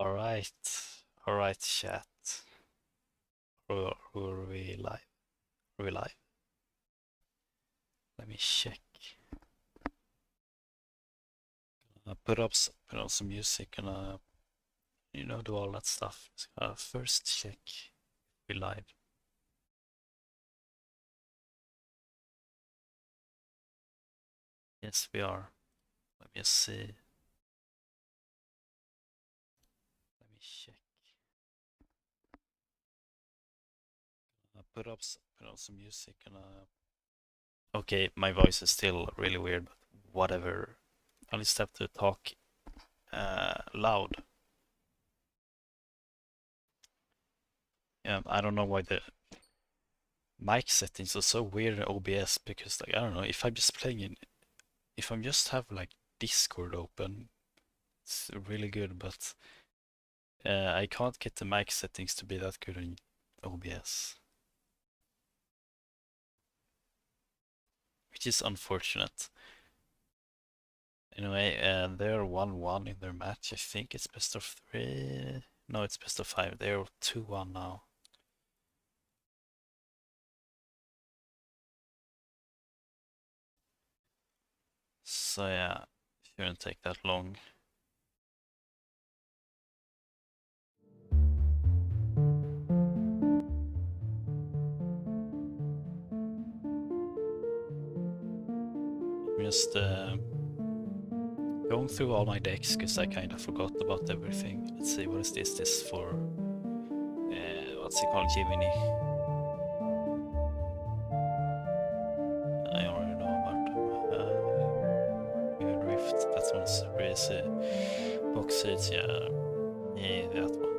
Alright, alright, chat. Are we live? Are we live? Let me check. Put on some music and do all that stuff. First check we live. Yes, we are. Let me see. Let me check. Put on some music and okay, my voice is still really weird, but whatever. I'll just have to talk loud. I don't know why the mic settings are so weird in OBS, because like I don't know, if I'm just have like Discord open, it's really good, but I can't get the mic settings to be that good in OBS, which is unfortunate. Anyway, they're 1-1 in their match. I think it's best of 3. No, it's best of 5. They're 2-1 now. So yeah, shouldn't take that long. I'm just going through all my decks because I kind of forgot about everything. Let's see, what is this? This for what's it called? Jiminy. I already know about them. Rift, that one's crazy. Box seats, yeah, that one.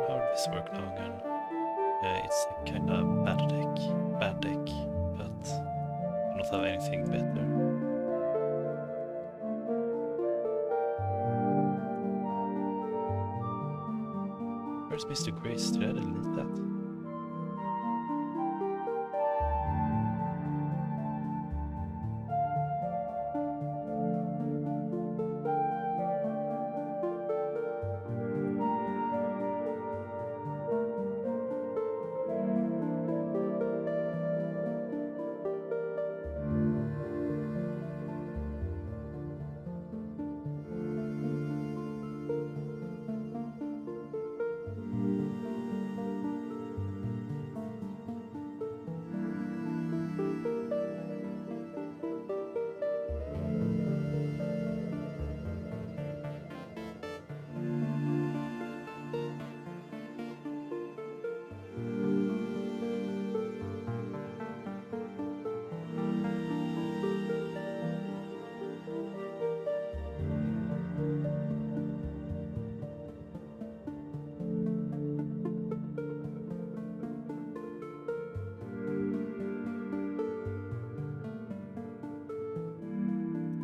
How did this work now again? It's a kind of bad deck, but I don't have anything better. Where's Mr. Grace? Did I delete that?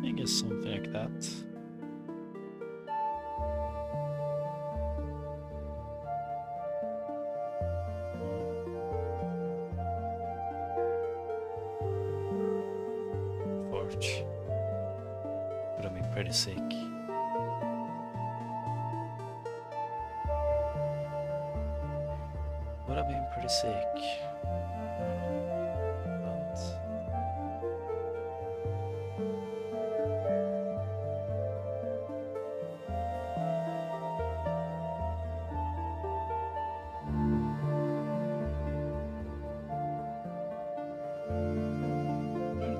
I guess something like that. Forge. Would have been pretty sick. Would have been pretty sick.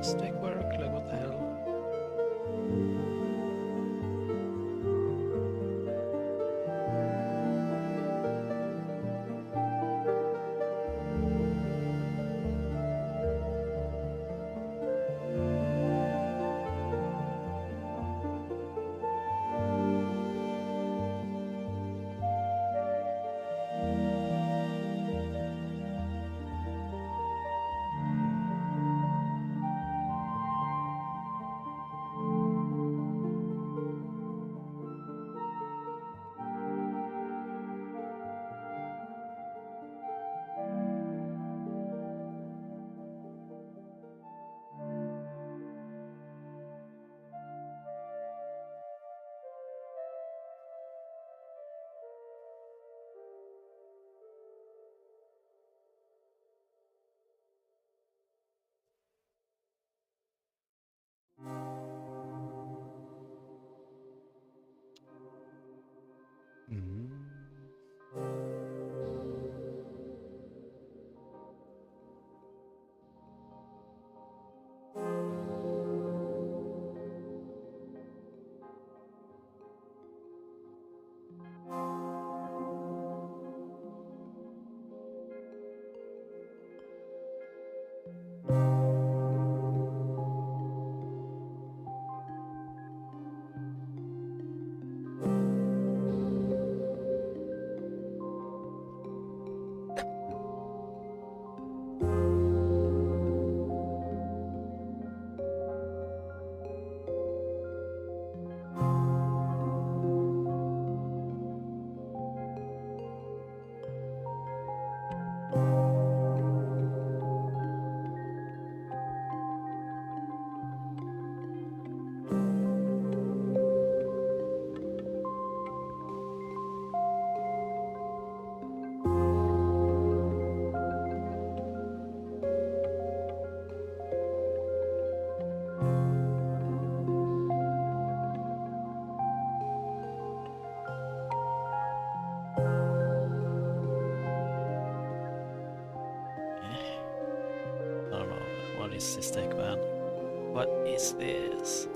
Stick work, like what the hell? is this take, man? What is this?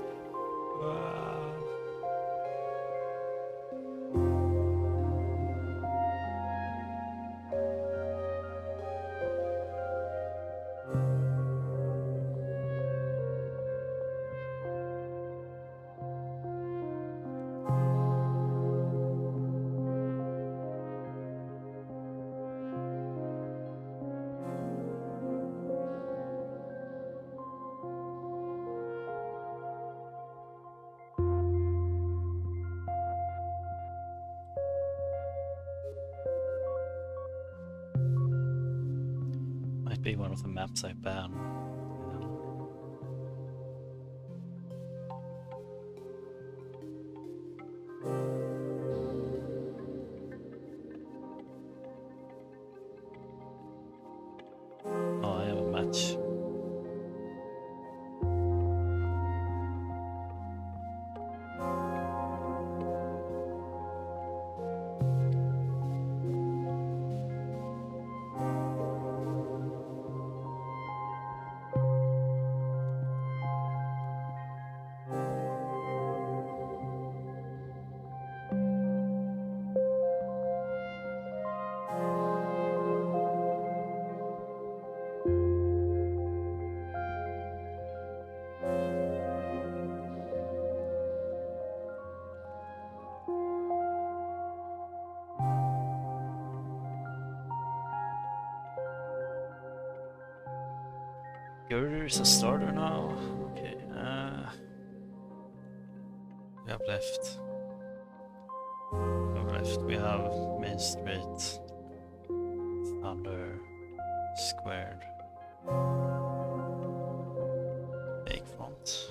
Might be one of the maps I ban. Oh, I have a match. Girder is a starter now. Okay, we have left. We have Main Street, Thunder, Squared, Lakefront.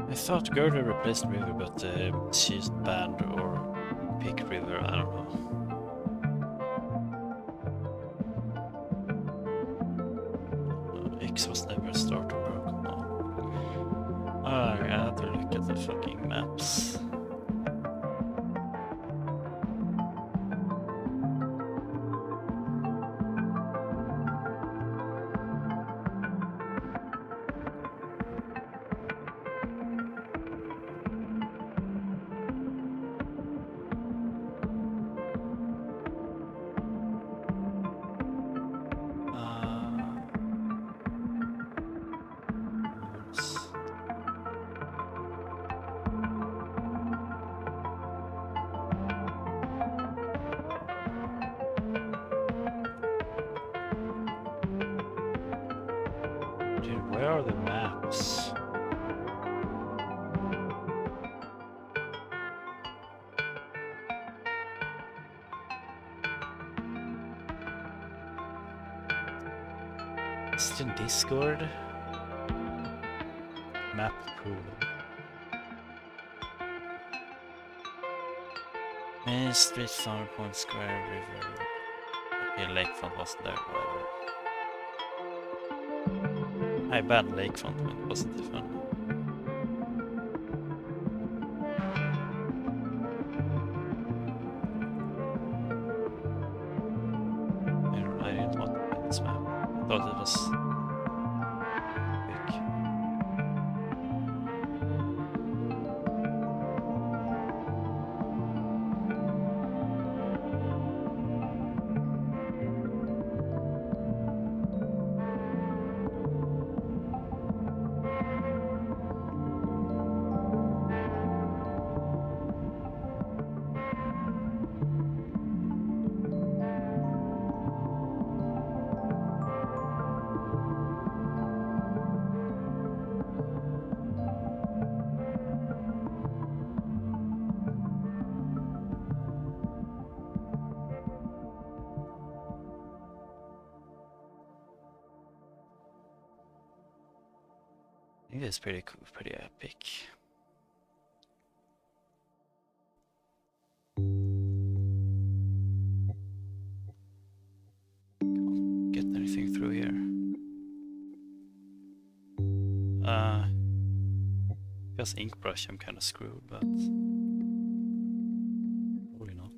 I thought Girder replaced River, but she's banned or pick River, I don't know. X was never a starter, bro, come on. I have to look at the fucking maps. Dude, where are the maps? Is it in Discord? Map pool. Main Street, Thunder Point, Square, River. Okay, Lakefront wasn't there, whatever. I banned Lakefront when it wasn't fun. I didn't want to play this map. I thought it was quick. think this is pretty cool, pretty epic. Can't get anything through here. Just ink brush, I'm kind of screwed, but probably not.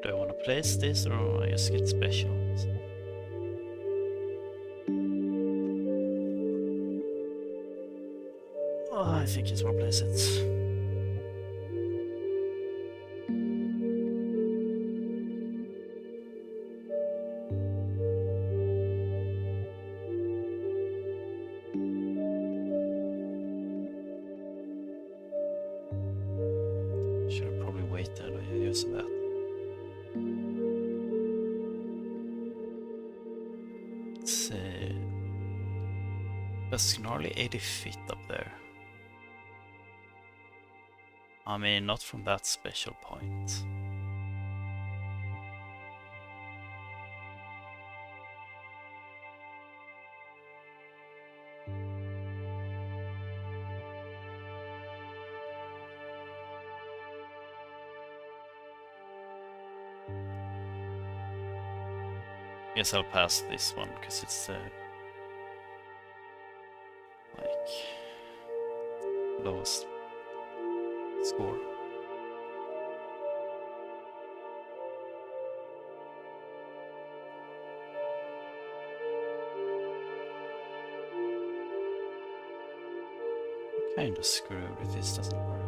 Do I want to place this or I just get specials? Oh, I think I just want to place it. Should have probably waited and use that. Let's see. That's nearly 80 feet up there. I mean, not from that special point. Guess I'll pass this one because it's like lowest score. Kinda screwed if this doesn't work.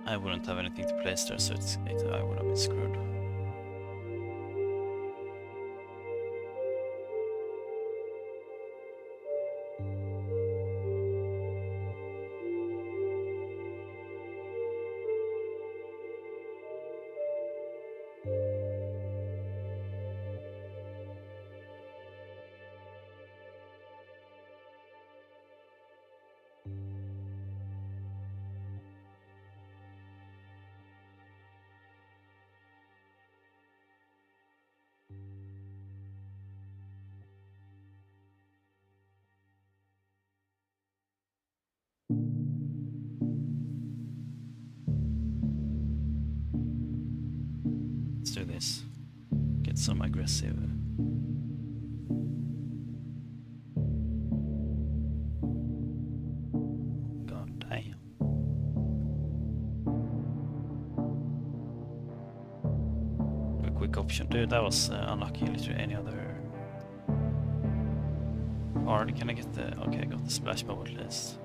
I wouldn't have anything to place there, so I would have been screwed. Let's do this. Get some aggressive. God damn. A quick option. Dude, that was unlucky. Literally any other card. Can I get the... Okay, I got the splash bubble at least.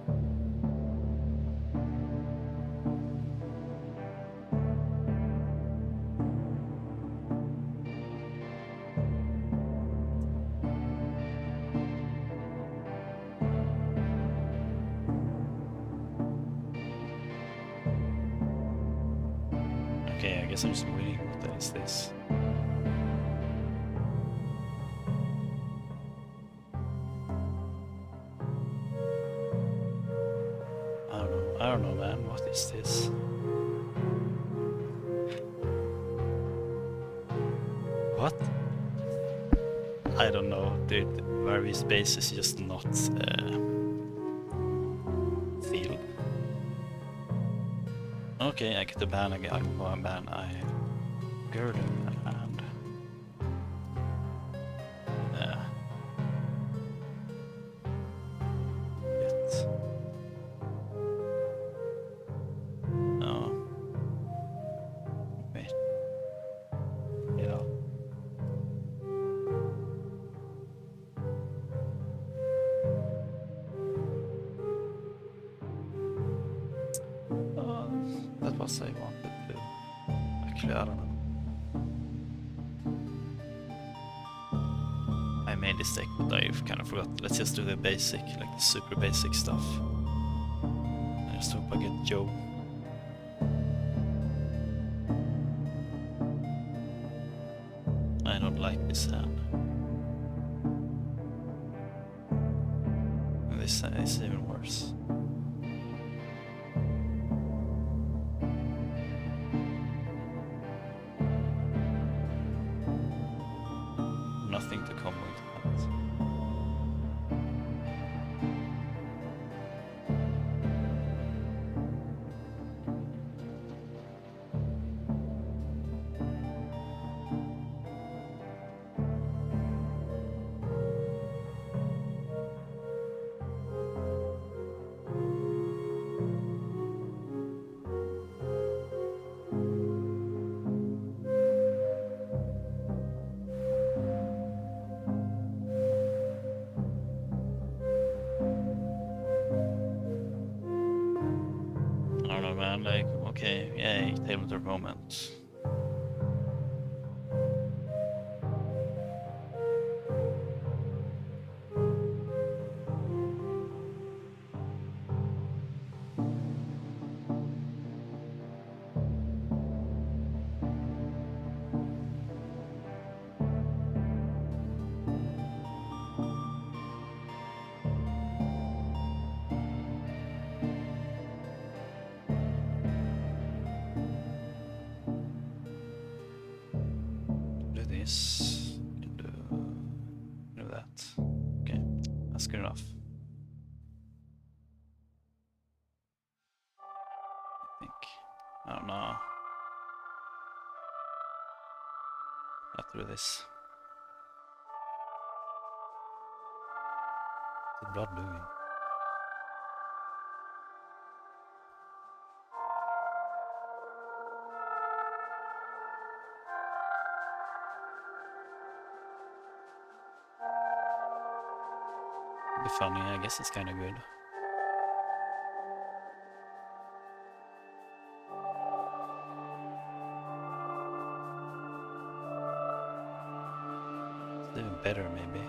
Okay, I guess I'm just waiting. What is this? I don't know, man. What is this? What? I don't know, dude. Various space is just not sealed. Okay, I get to ban again. I can go and ban I girl and it. No. Wait. Yeah. That was I wanted to. Actually, I don't know. I made this deck, but I kind of forgot. Let's just do the basic, like the super basic stuff. I just hope I get Joe. I don't like this hand. And this is even worse. Nothing to come with that. Man, like, okay, yay, Tableturf moment. This, do that. Okay, that's good enough. I think. I don't know. After this. What's the blood doing? Be funny, I guess it's kind of good. It's even better, maybe.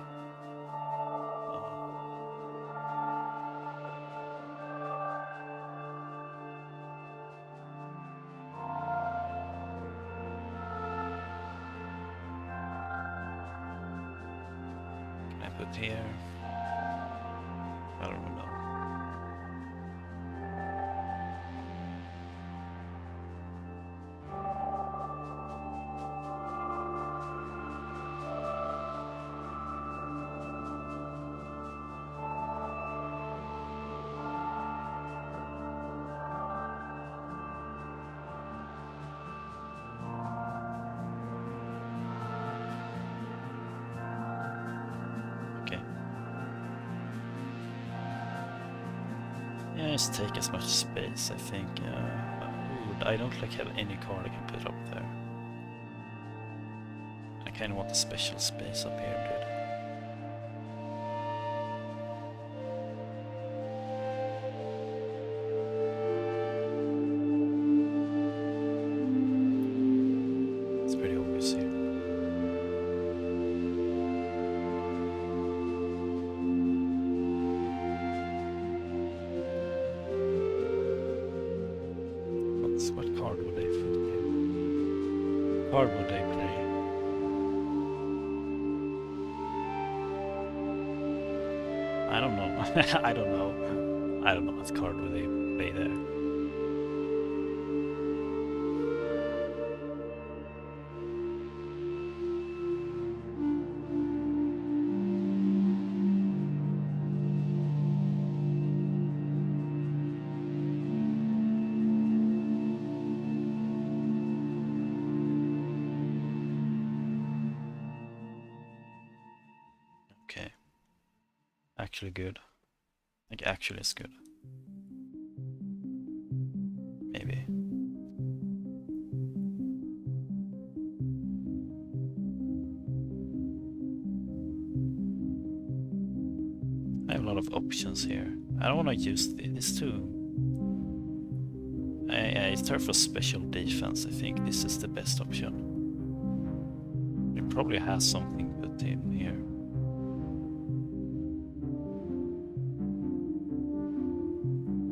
Can I put here? I don't know. Yeah, just take as much space, I think. Ooh, I don't like have any card I can put up there. I kind of want a special space up here, dude. It's pretty obvious here. What card would they put here? card would they play? I don't know. I don't know. I don't know what card would they play there. Okay. Actually good. Like actually it's good. Maybe. I have a lot of options here. I don't want to use this too. I start for special defense. I think this is the best option. It probably has something put in here.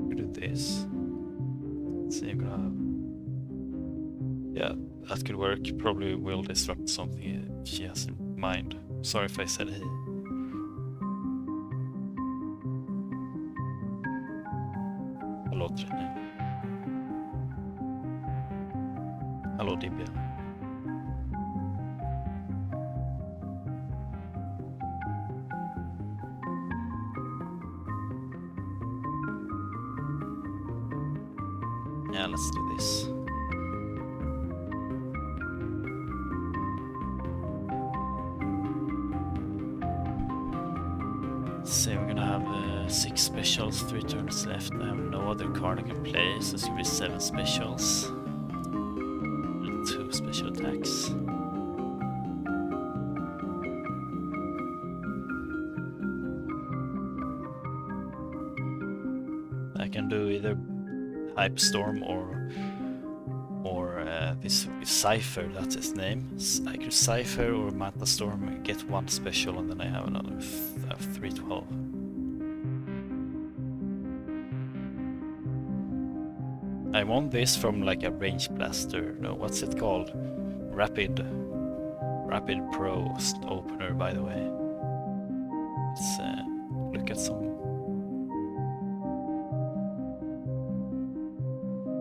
We do this. Let's see, I'm gonna have... Yeah, that could work. Probably will disrupt something she has in mind. Sorry if I said he. Hallå träning. Hallå DB. Yeah, let's do this. So we're gonna have 6 specials, 3 turns left. I have no other card I can play, so it's gonna be 7 specials. And 2 special attacks. I can do either Hype Storm or this Cypher, that's his name. I could Cypher or Manta Storm, get 1 special, and then I have another 312. I want this from like a range blaster. No, what's it called? Rapid Pro opener, by the way. Let's look at some.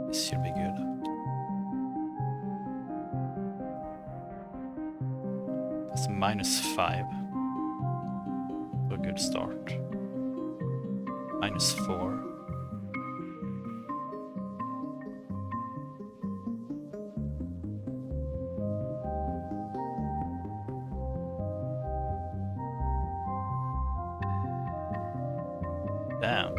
This should be good. That's -5. A good start. -4. Damn.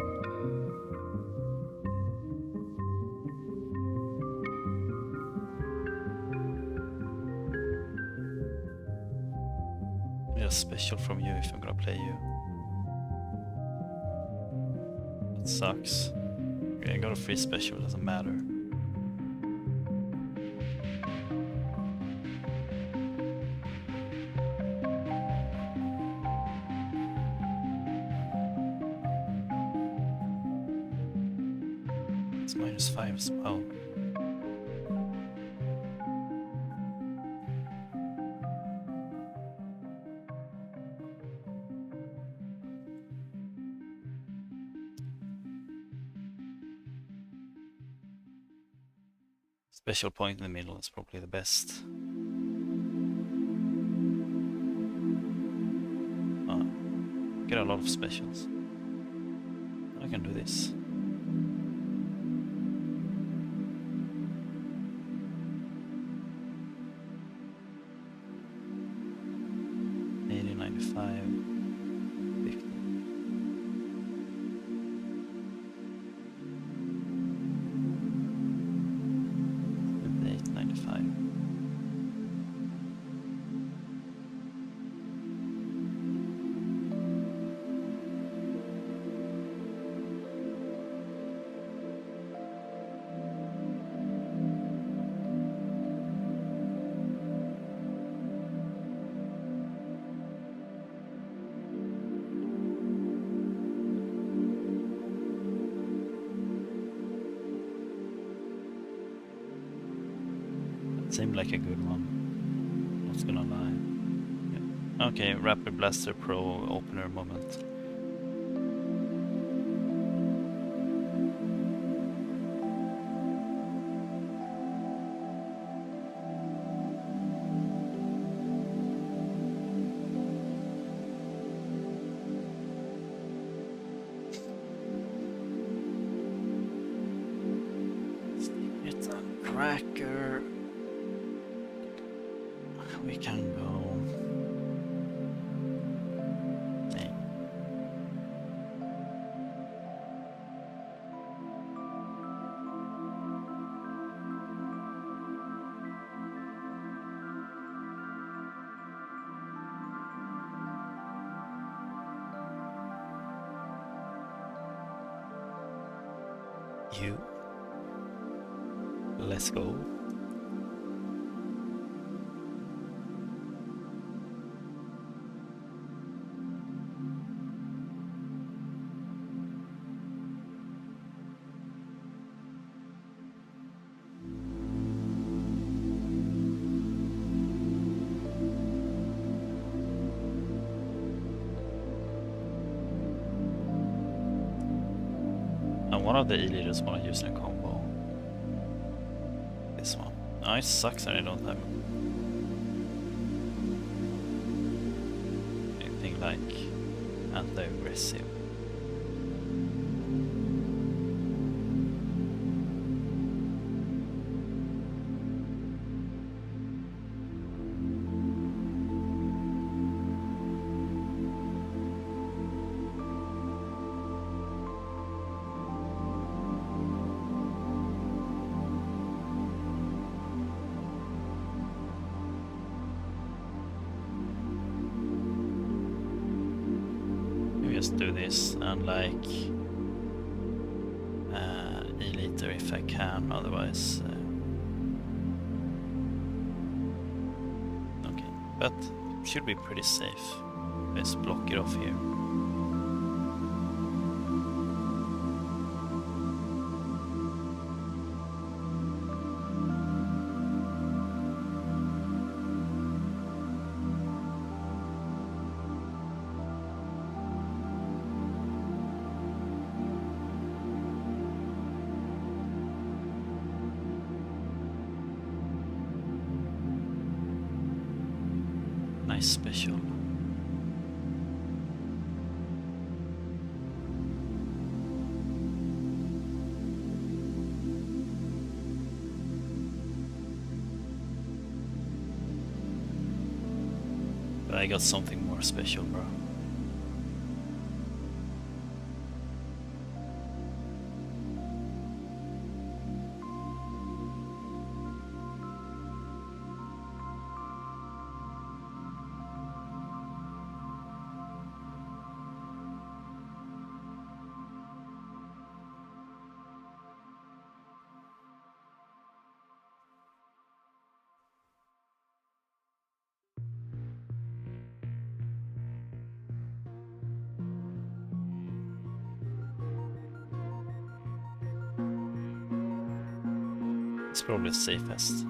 I need a special from you if I'm gonna play you. That sucks. Okay, I got a free special, it doesn't matter. It's -5 as well. Special point in the middle is probably the best. Get a lot of specials. I can do this. $80, $95, $50. $98, $95. Seemed like a good one. Not gonna lie. Yeah. Okay, Rapid Blaster Pro opener moment. It's a cracker. We can go. Hey. You. Let's go. And one of the E-leaders want to use in a combo. This one. Oh, it sucks that I don't have anything like anti-aggressive. Just do this and like E-liter if I can, otherwise okay, but it should be pretty safe. Let's block it off here. Nice special. But I got something more special, bro. It's probably the safest.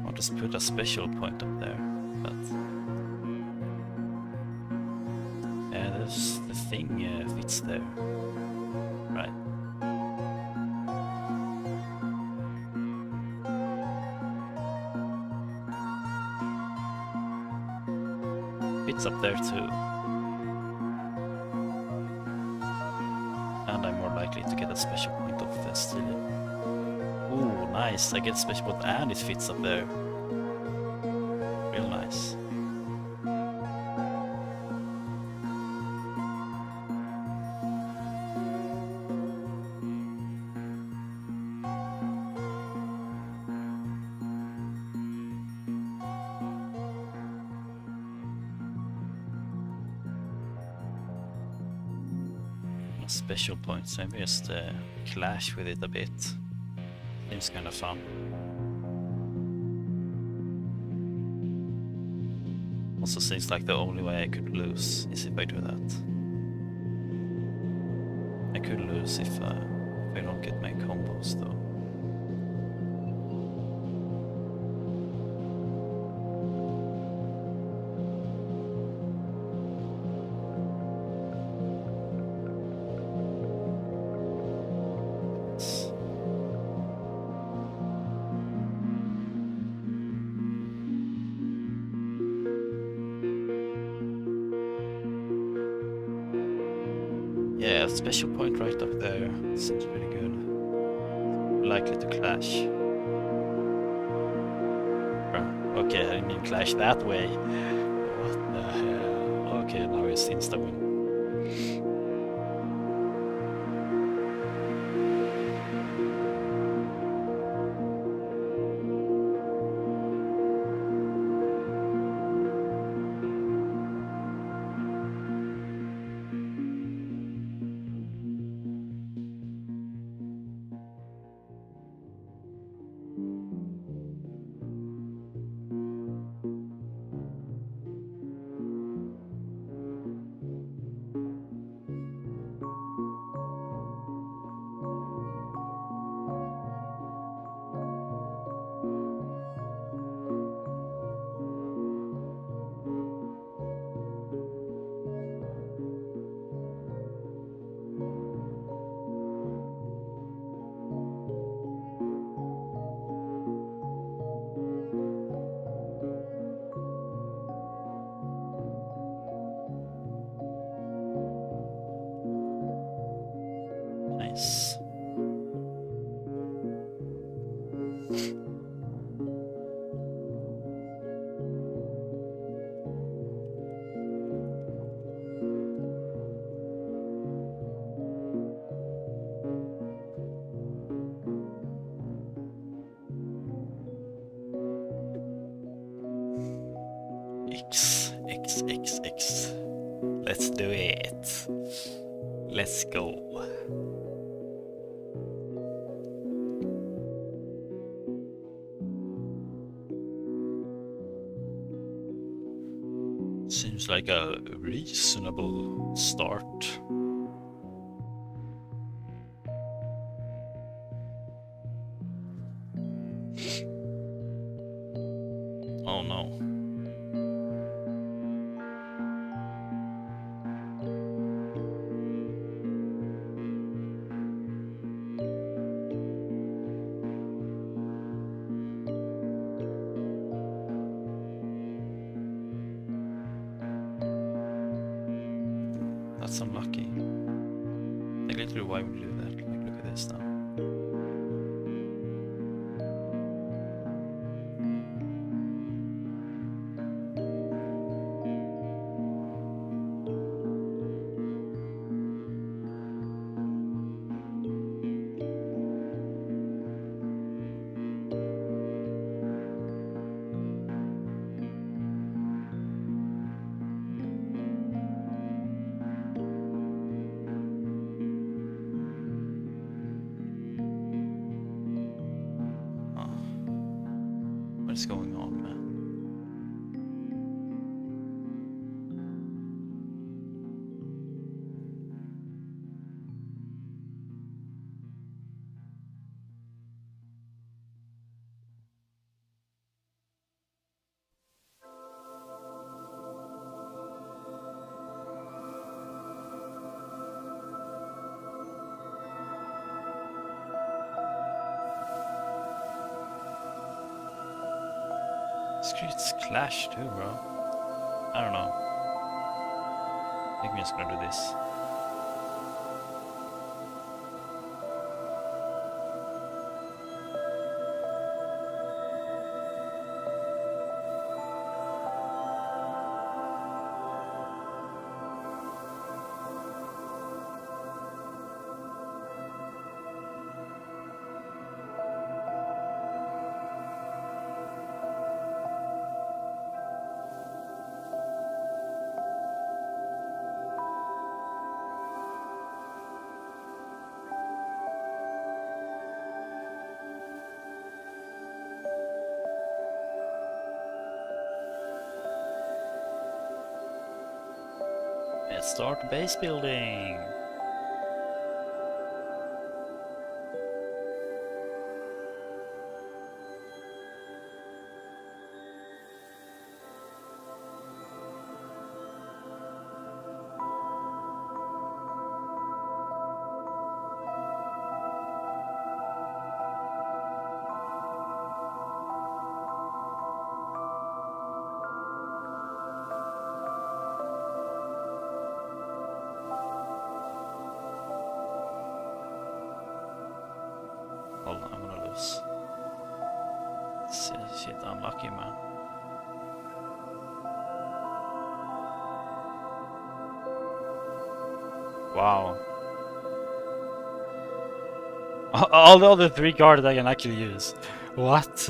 I'll just put a special point up there, but yeah, there's the thing fits there, right? Fits up there too. And I'm more likely to get a special point off the stealing. Ooh, nice. I get a special point and it fits up there. Real nice. Special points, maybe just clash with it a bit. Seems kind of fun. Also seems like the only way I could lose is if I do that. I could lose if I don't get my combos though. Yeah, special point right up there. Seems pretty good. Likely to clash. Okay, I didn't mean clash that way. What the hell? Okay, now it's insta-win. Nice. X. Let's do it. Let's go. Seems like a reasonable start. Oh no. That's unlucky. Think literally why would you do that? Like, look at this now. What is going on, man? Streets clash too, bro. I don't know. I think we're just gonna do this. Start base building. Hold on, I'm gonna lose. Shit, unlucky, man. Wow. All the other 3 cards I can actually use. What?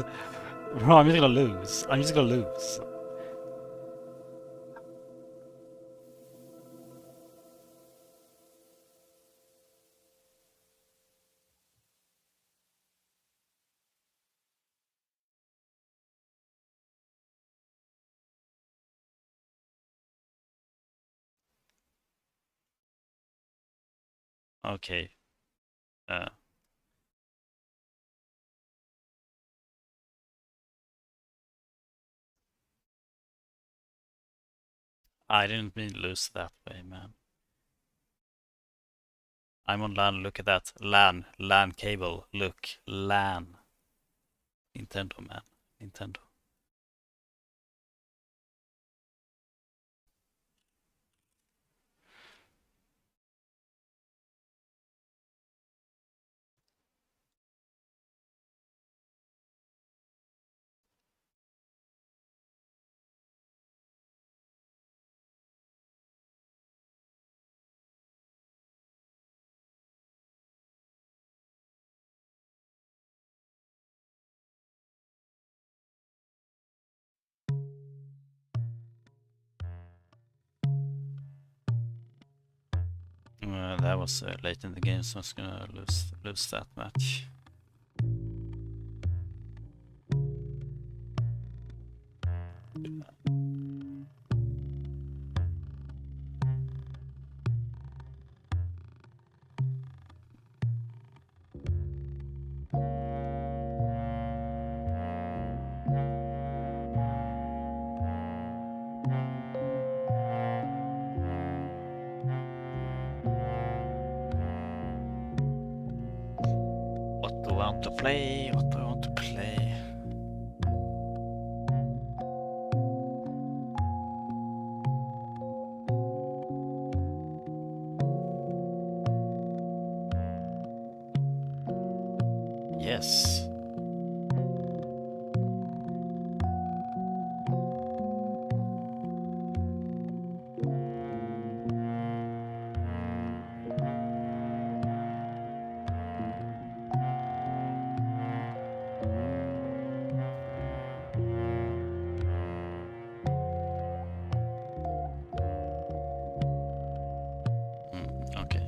Bro, I'm just gonna lose. I'm just gonna lose. Okay. I didn't mean to lose that way, man. I'm on LAN, look at that. LAN cable, look. LAN. Nintendo, man. Nintendo. That was late in the game, so I was gonna lose that match. What do I want to play? What do I want to play? Yes. Okay.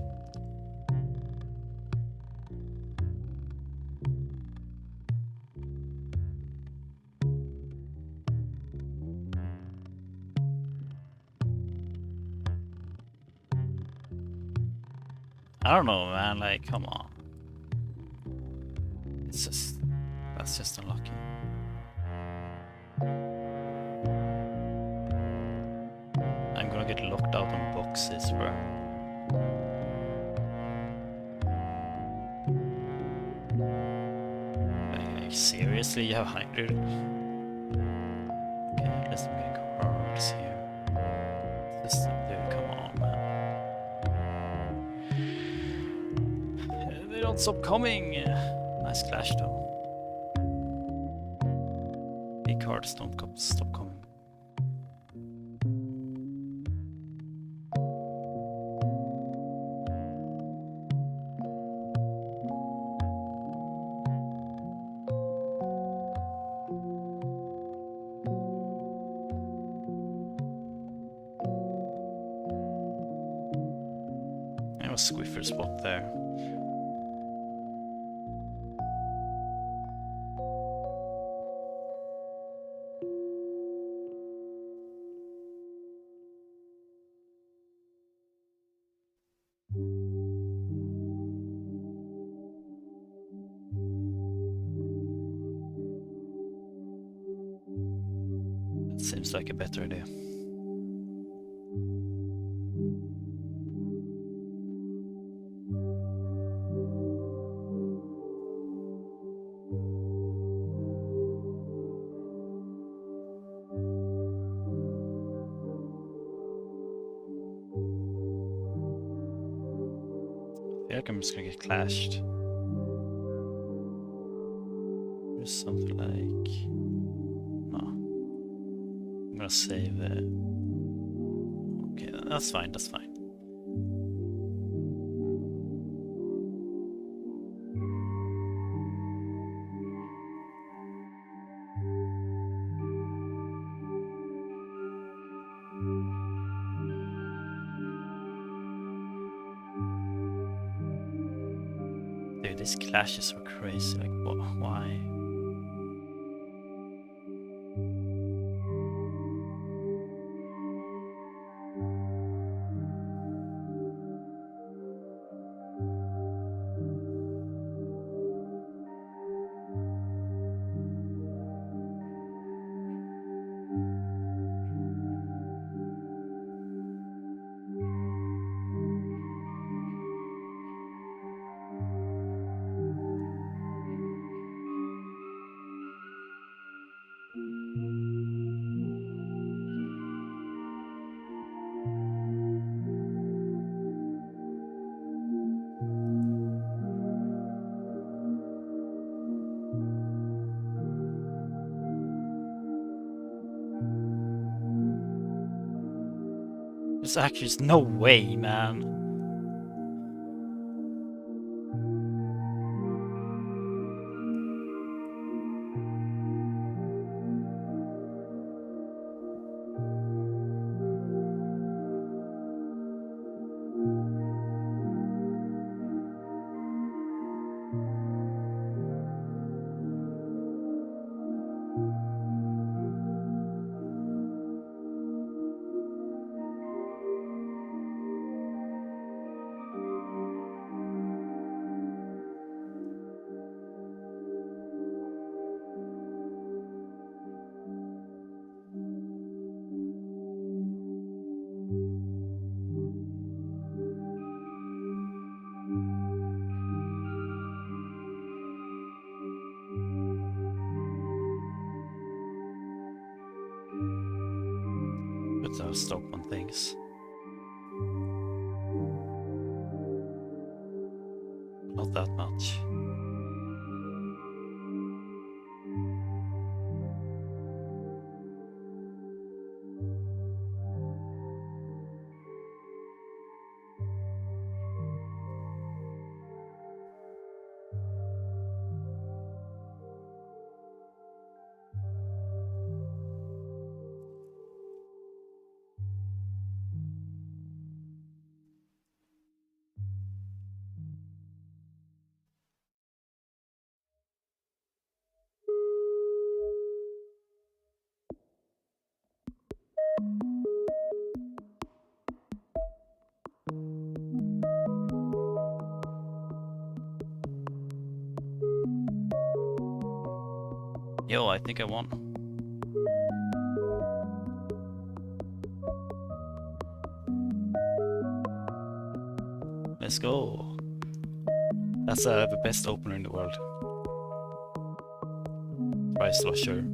I don't know, man. Like, come on. It's just... That's just unlucky. I'm gonna get locked out on boxes, bro. Like seriously, you have 100? Okay, at least I'm getting cards here. Just, dude, come on, man. They don't stop coming! Nice clash, though. Big cards don't stop coming. It was a Squiffer spot there. seems like a better idea. I feel like I'm just gonna get clashed. There's something like... No. I'm gonna save it. Okay, that's fine, that's fine. Dude, these clashes were crazy. Like, why? There's actually no way, man. But I'll stop on things. Not that much. Yo, I think I won. Let's go. That's the best opener in the world. Price washer.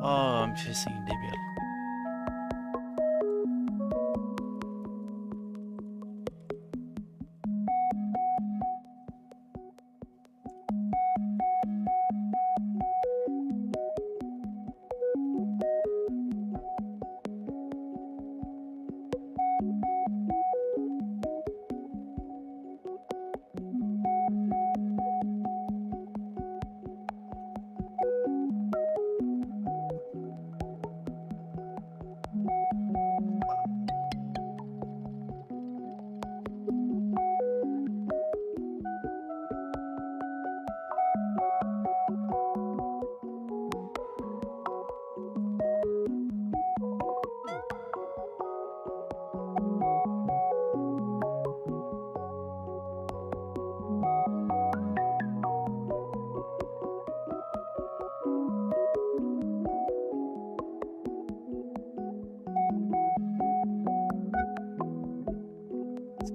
Oh, I'm facing DBL.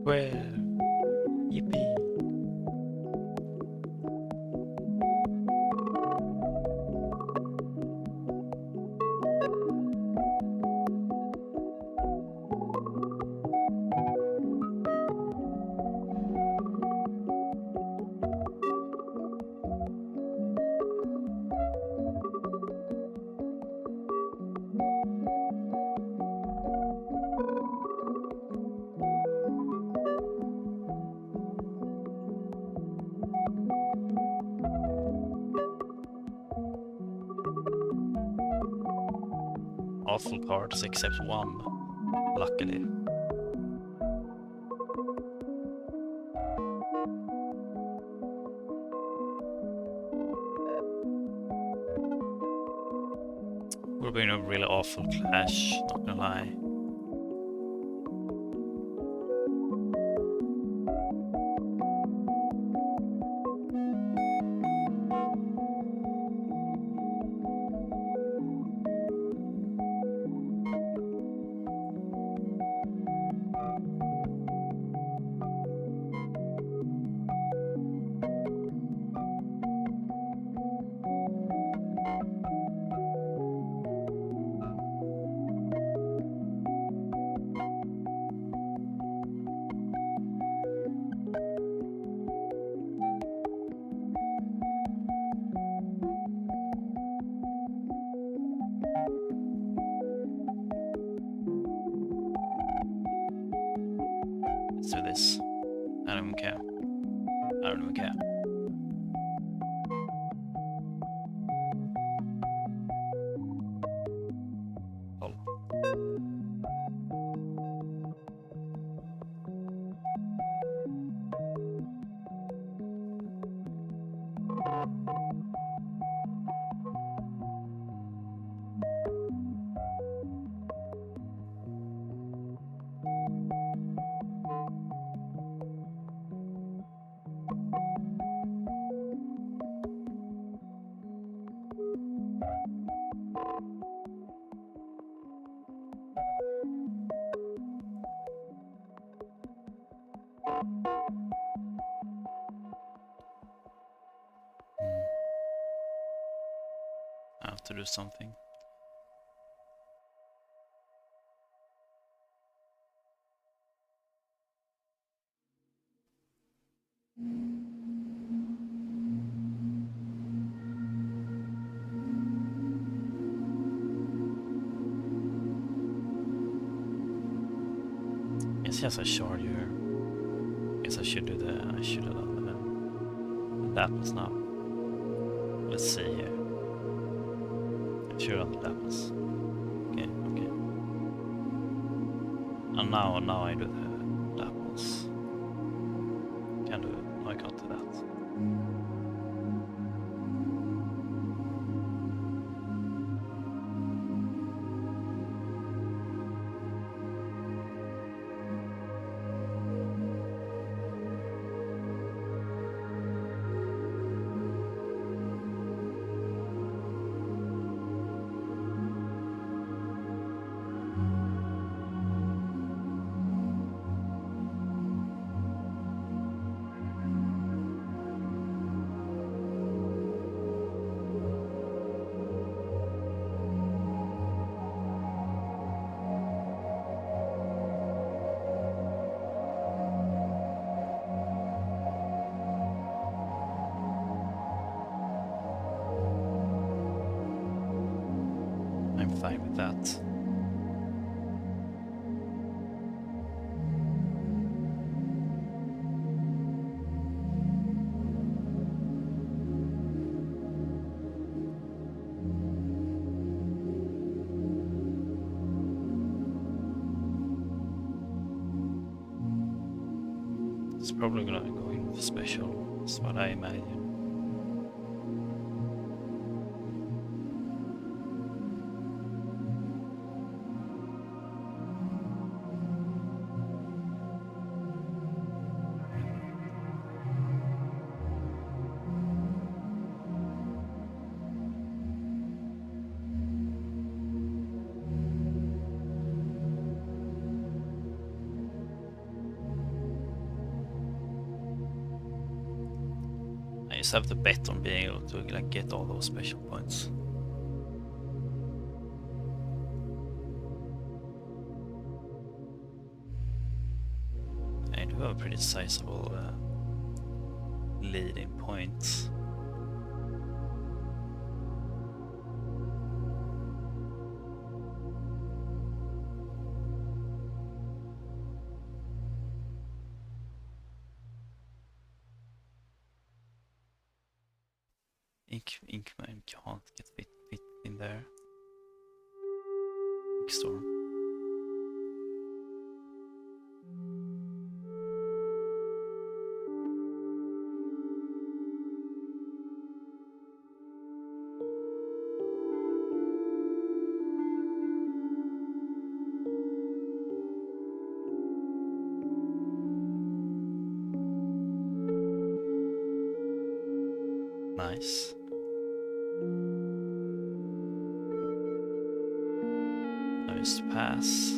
Well, yippee. Awful cards except one, luckily. We're being a really awful clash, not gonna lie. Let's do this. I don't even care. I don't even care. Lol. I have to do something. Yes, I shard here. Guess I should do I should have done the apples now. Let's see here. I should have done the apples. Okay. And now I do the apples. Can do it. No, I can't do that. I'm fine with that. It's probably gonna go in for special, is what I imagine. just have to bet on being able to like get all those special points. I do have a pretty sizable lead in points. Inkman can't get fit in there. Storm. Nice. Nice pass.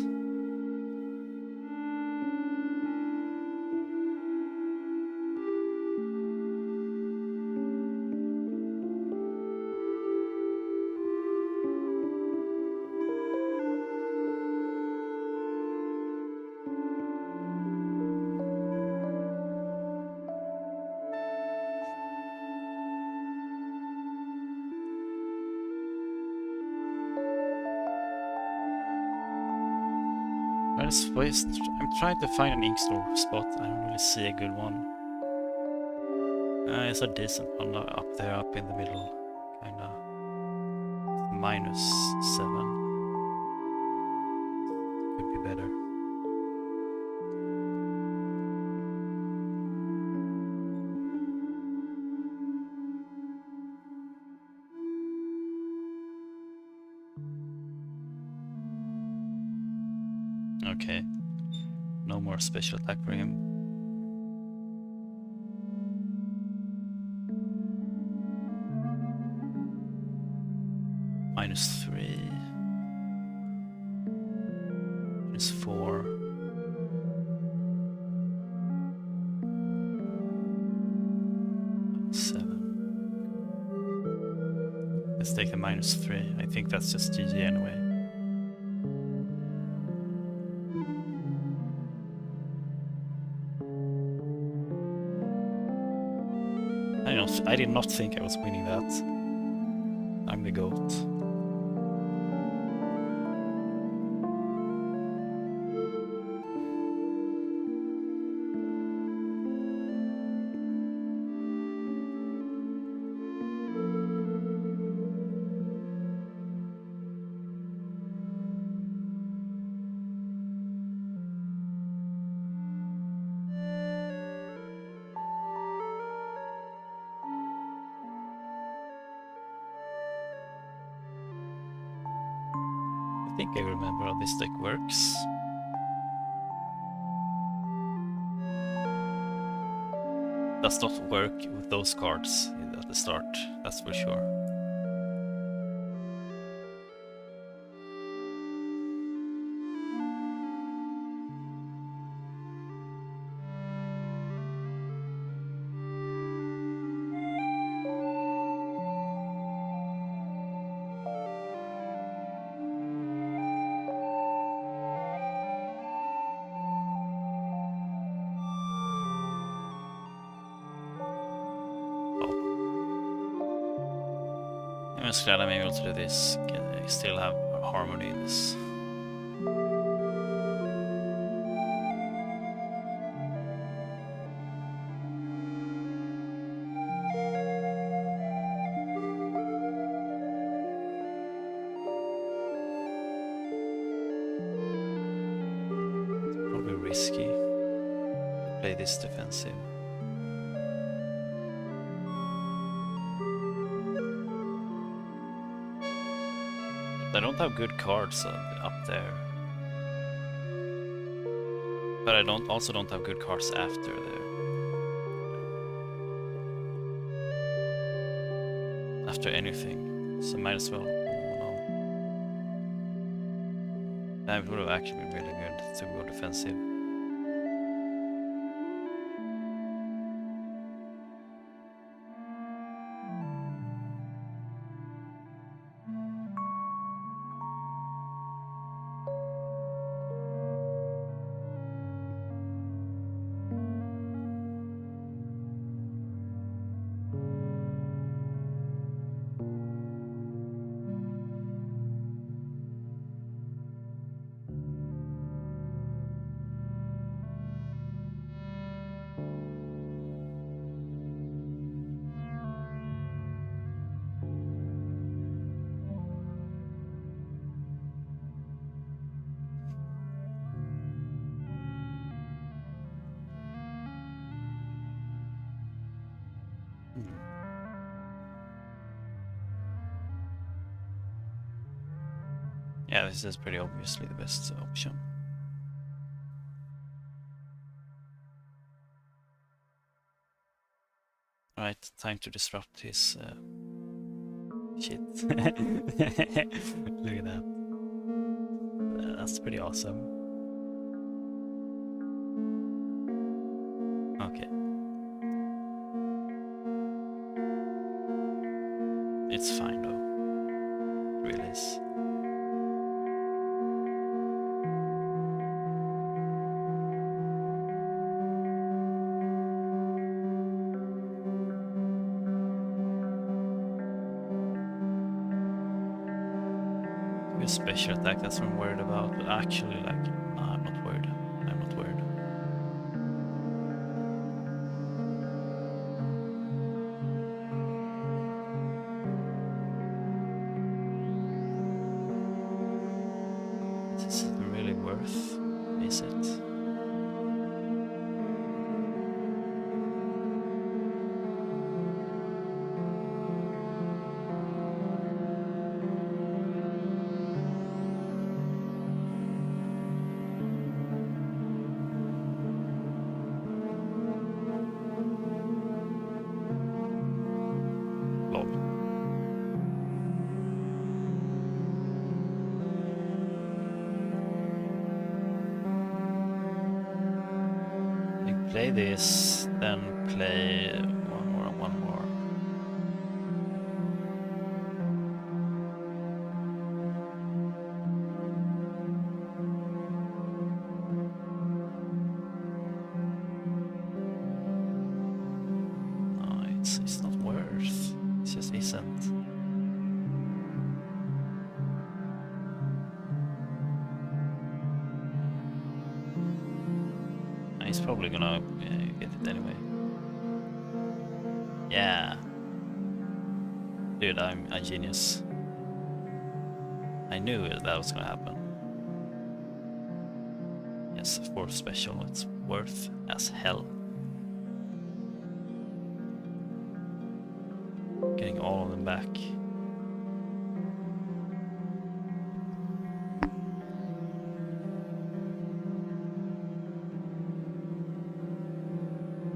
I'm trying to find an ink store spot. I don't really see a good one. It's a decent one up there, up in the middle. Kinda. -7. Could be better. Okay. No more special attack for him. -3. -4. -7. Let's take the -3. I think that's just GG anyway. I did not think I was winning that. I'm the GOAT. I think I remember how this deck works. Does not work with those cards at the start, that's for sure. I'm just glad I'm able to do this. I still have harmony in this. Probably risky to play this defensive. I don't have good cards up there. But I also don't have good cards after there. After anything. So might as well. Oh no. That would have actually been really good to go defensive. Yeah, this is pretty obviously the best option. Right, time to disrupt his shit. Look at that. That's pretty awesome. Okay. It's fine though. It really is. Good special attack, that's what I'm worried about, but actually, like, no, I'm not worried. I'm not worried. Is it really worth? Is it? Lol. Play this, then play one more and one more. No, it's not worth. It just isn't. He's probably gonna get it anyway. Yeah. Dude, I'm a genius. I knew that was gonna happen. Yes, for special, it's worth as hell. Getting all of them back.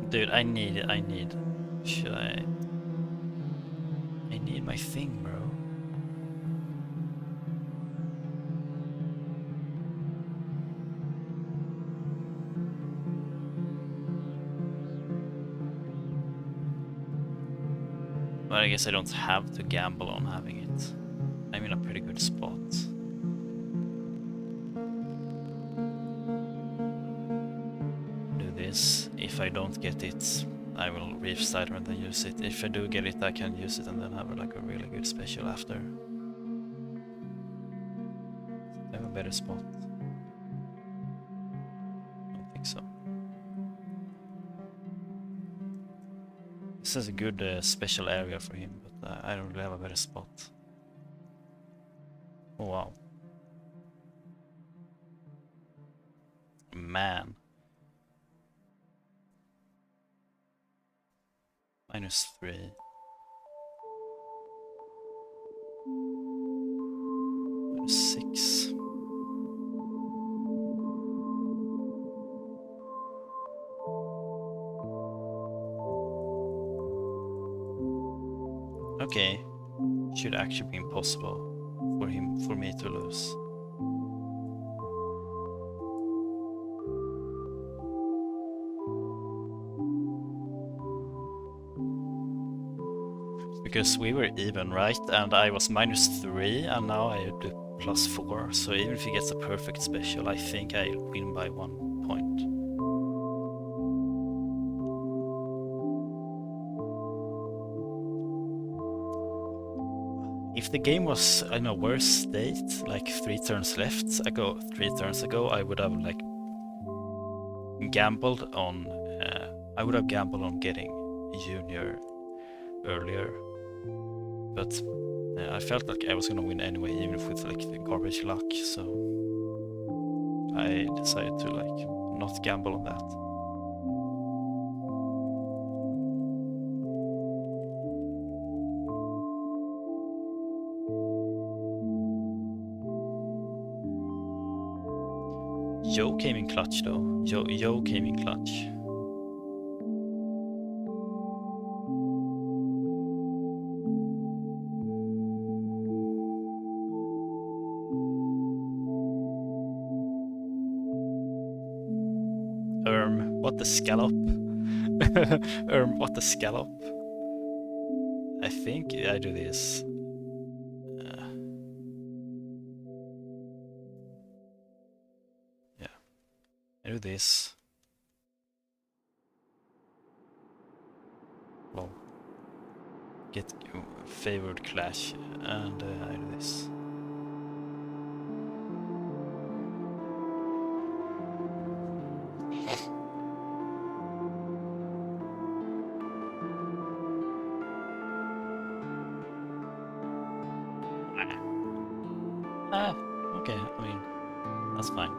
Dude, I need. Should I need my thing, bro. But I guess I don't have to gamble on having it. I'm in a pretty good spot. Do this. If I don't get it, I will restart and then use it. If I do get it, I can use it and then have like a really good special after. I have a better spot. I don't think so. This is a good special area for him, but I don't really have a better spot. Oh wow. Man. -3. -6. Okay. Should actually be impossible for me to lose. Because we were even, right? And I was -3 and now I do +4. So even if he gets a perfect special, I think I win by 1 point. If the game was in a worse state, like 3 turns ago, I would have like gambled on. I would have gambled on getting Junior earlier, but I felt like I was gonna win anyway, even if with like the garbage luck. So I decided to like not gamble on that. Yo came in clutch though. Yo came in clutch. What the scallop? What the scallop? I think I do this. Yeah, I do this. Lol. Get favored clash, and I do this. Okay, I mean, that's fine.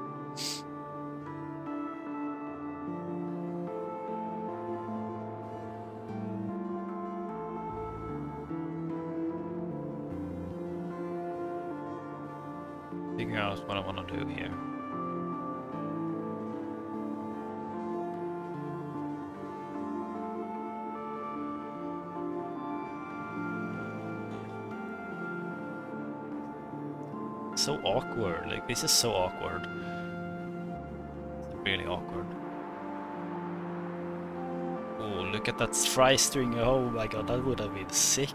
Figure out what I want to do here. So awkward, like this is so awkward. It's really awkward. Oh, look at that fry string. Oh my god, that would have been sick.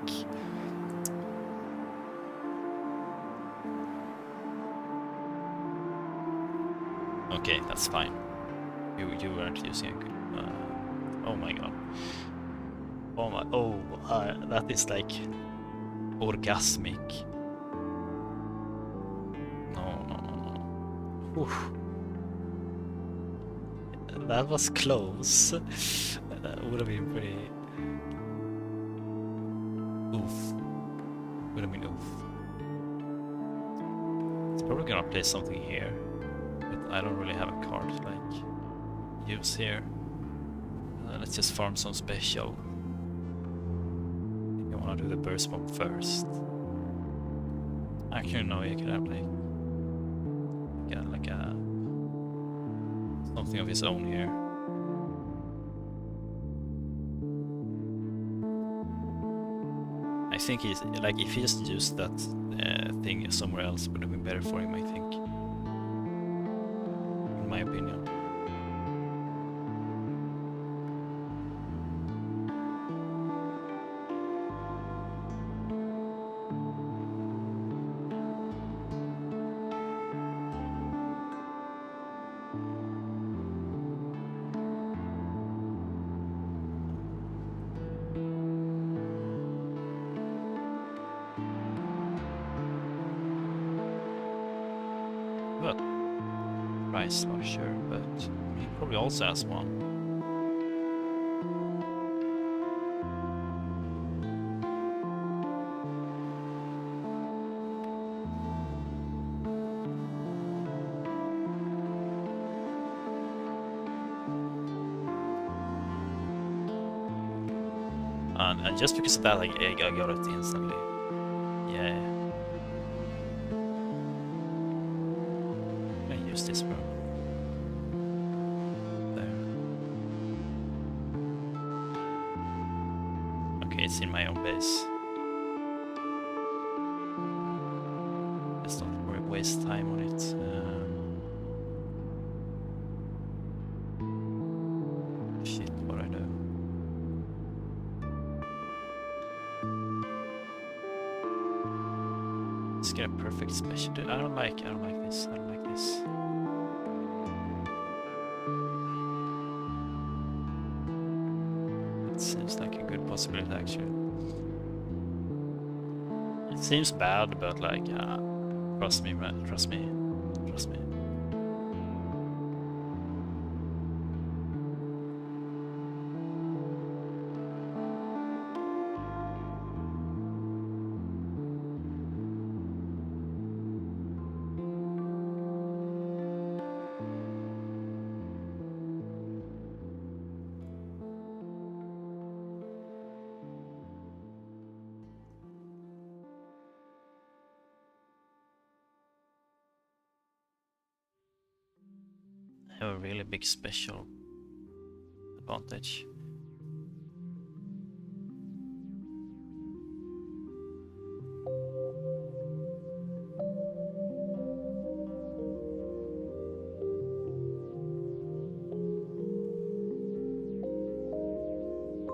Okay, that's fine. You weren't using a good. Oh my god. Oh my. Oh, that is like orgasmic. No. Oof. That was close. That would have been pretty. Oof. Would have been oof. It's probably gonna play something here. I don't really have a card to like use here. Let's just farm some special. I wanna do the burst bomb first. Actually, no, you could have like something of his own here. I think he's like if he just used that thing somewhere else, would have been better for him. I think. In my opinion. But price, not sure, but he probably also has one. And just because of that, like, I got it instantly. Yeah. I use this, bro. There. Okay, it's in my own base. Let's not waste time on it. Shit, what I do? Let's get a perfect special. I don't like this. I don't like this. It seems like a good possibility, actually. It seems bad, but like, trust me, man. Trust me. Trust me. have a really big special advantage.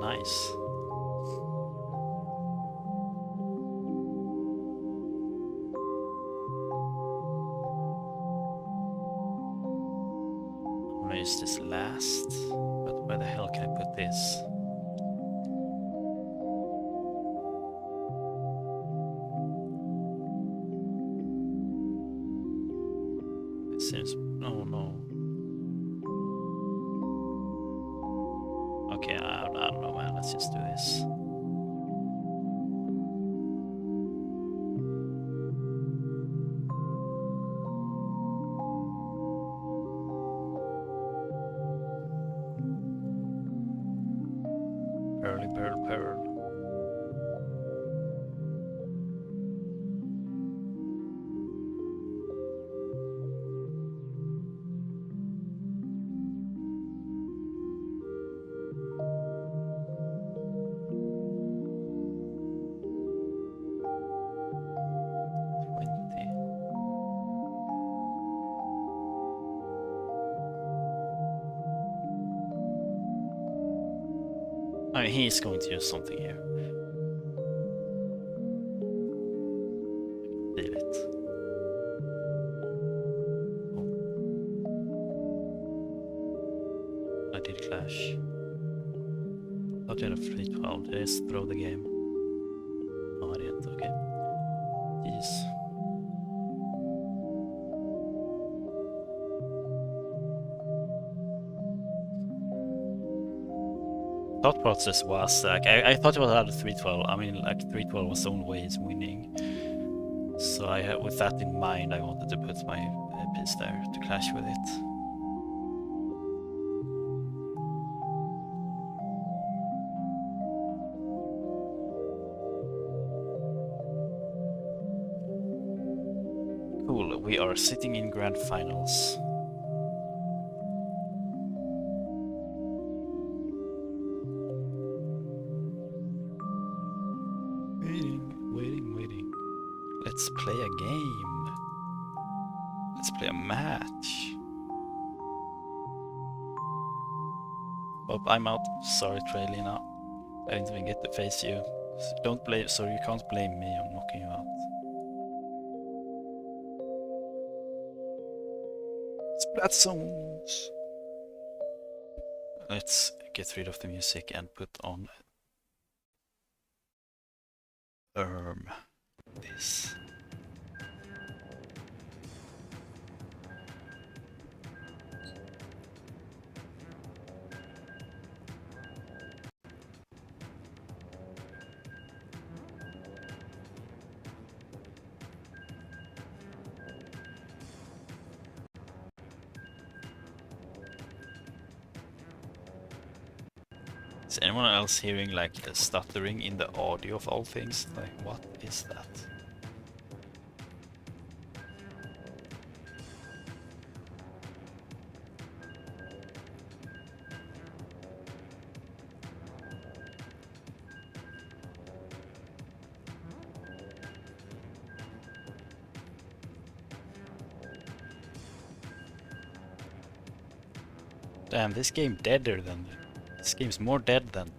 Nice. I'm gonna use this last, but where the hell can I put this? It seems, oh no. Okay, I don't know, man. Let's just do this. Pearly pearl pearl. I mean, he's going to use something here. Feel it. Oh. I did clash. Thought you had a 3-12. Just throw the game. Oh, I didn't. Okay. Jeez. Thought process was like I thought it was out of 3-12. I mean, like 3-12 was the only way it's winning. So with that in mind, I wanted to put my piece there to clash with it. Cool. We are sitting in grand finals. Waiting. Let's play a game. Let's play a match. Oh, I'm out. Sorry, Traylina. I didn't even get to face you. Don't blame. Sorry, you can't blame me on knocking you out. Splat zones. Let's get rid of the music and put on this. Is anyone else hearing like the stuttering in the audio of all things? Like, what is that? Damn, this game deader than... This game's more dead than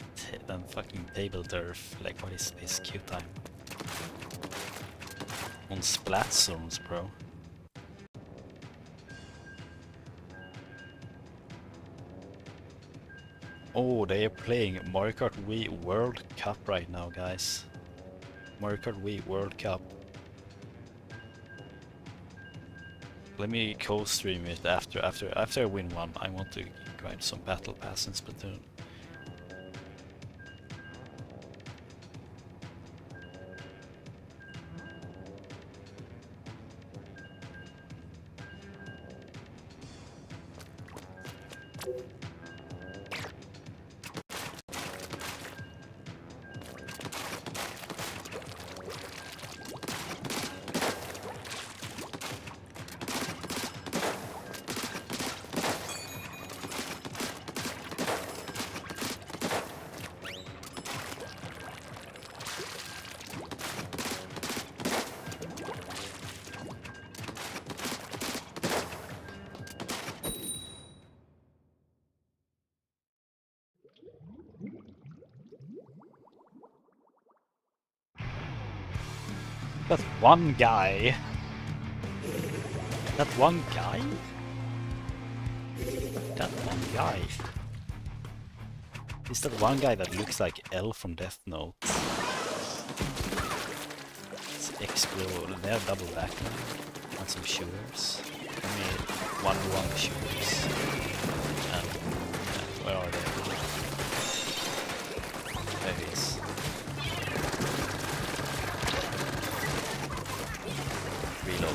fucking Tableturf. Like, what is this queue time? On splat zones, bro. Oh, they are playing Mario Kart Wii World Cup right now, guys. Mario Kart Wii World Cup. Let me co-stream it after I win one. I want to grind some battle pass in Splatoon. That one guy. That one guy? That one guy. Is that one guy that looks like L from Death Note? It's Explode. They have double back and some shooters. I mean, one shooters. And where are they? There he is. Reload.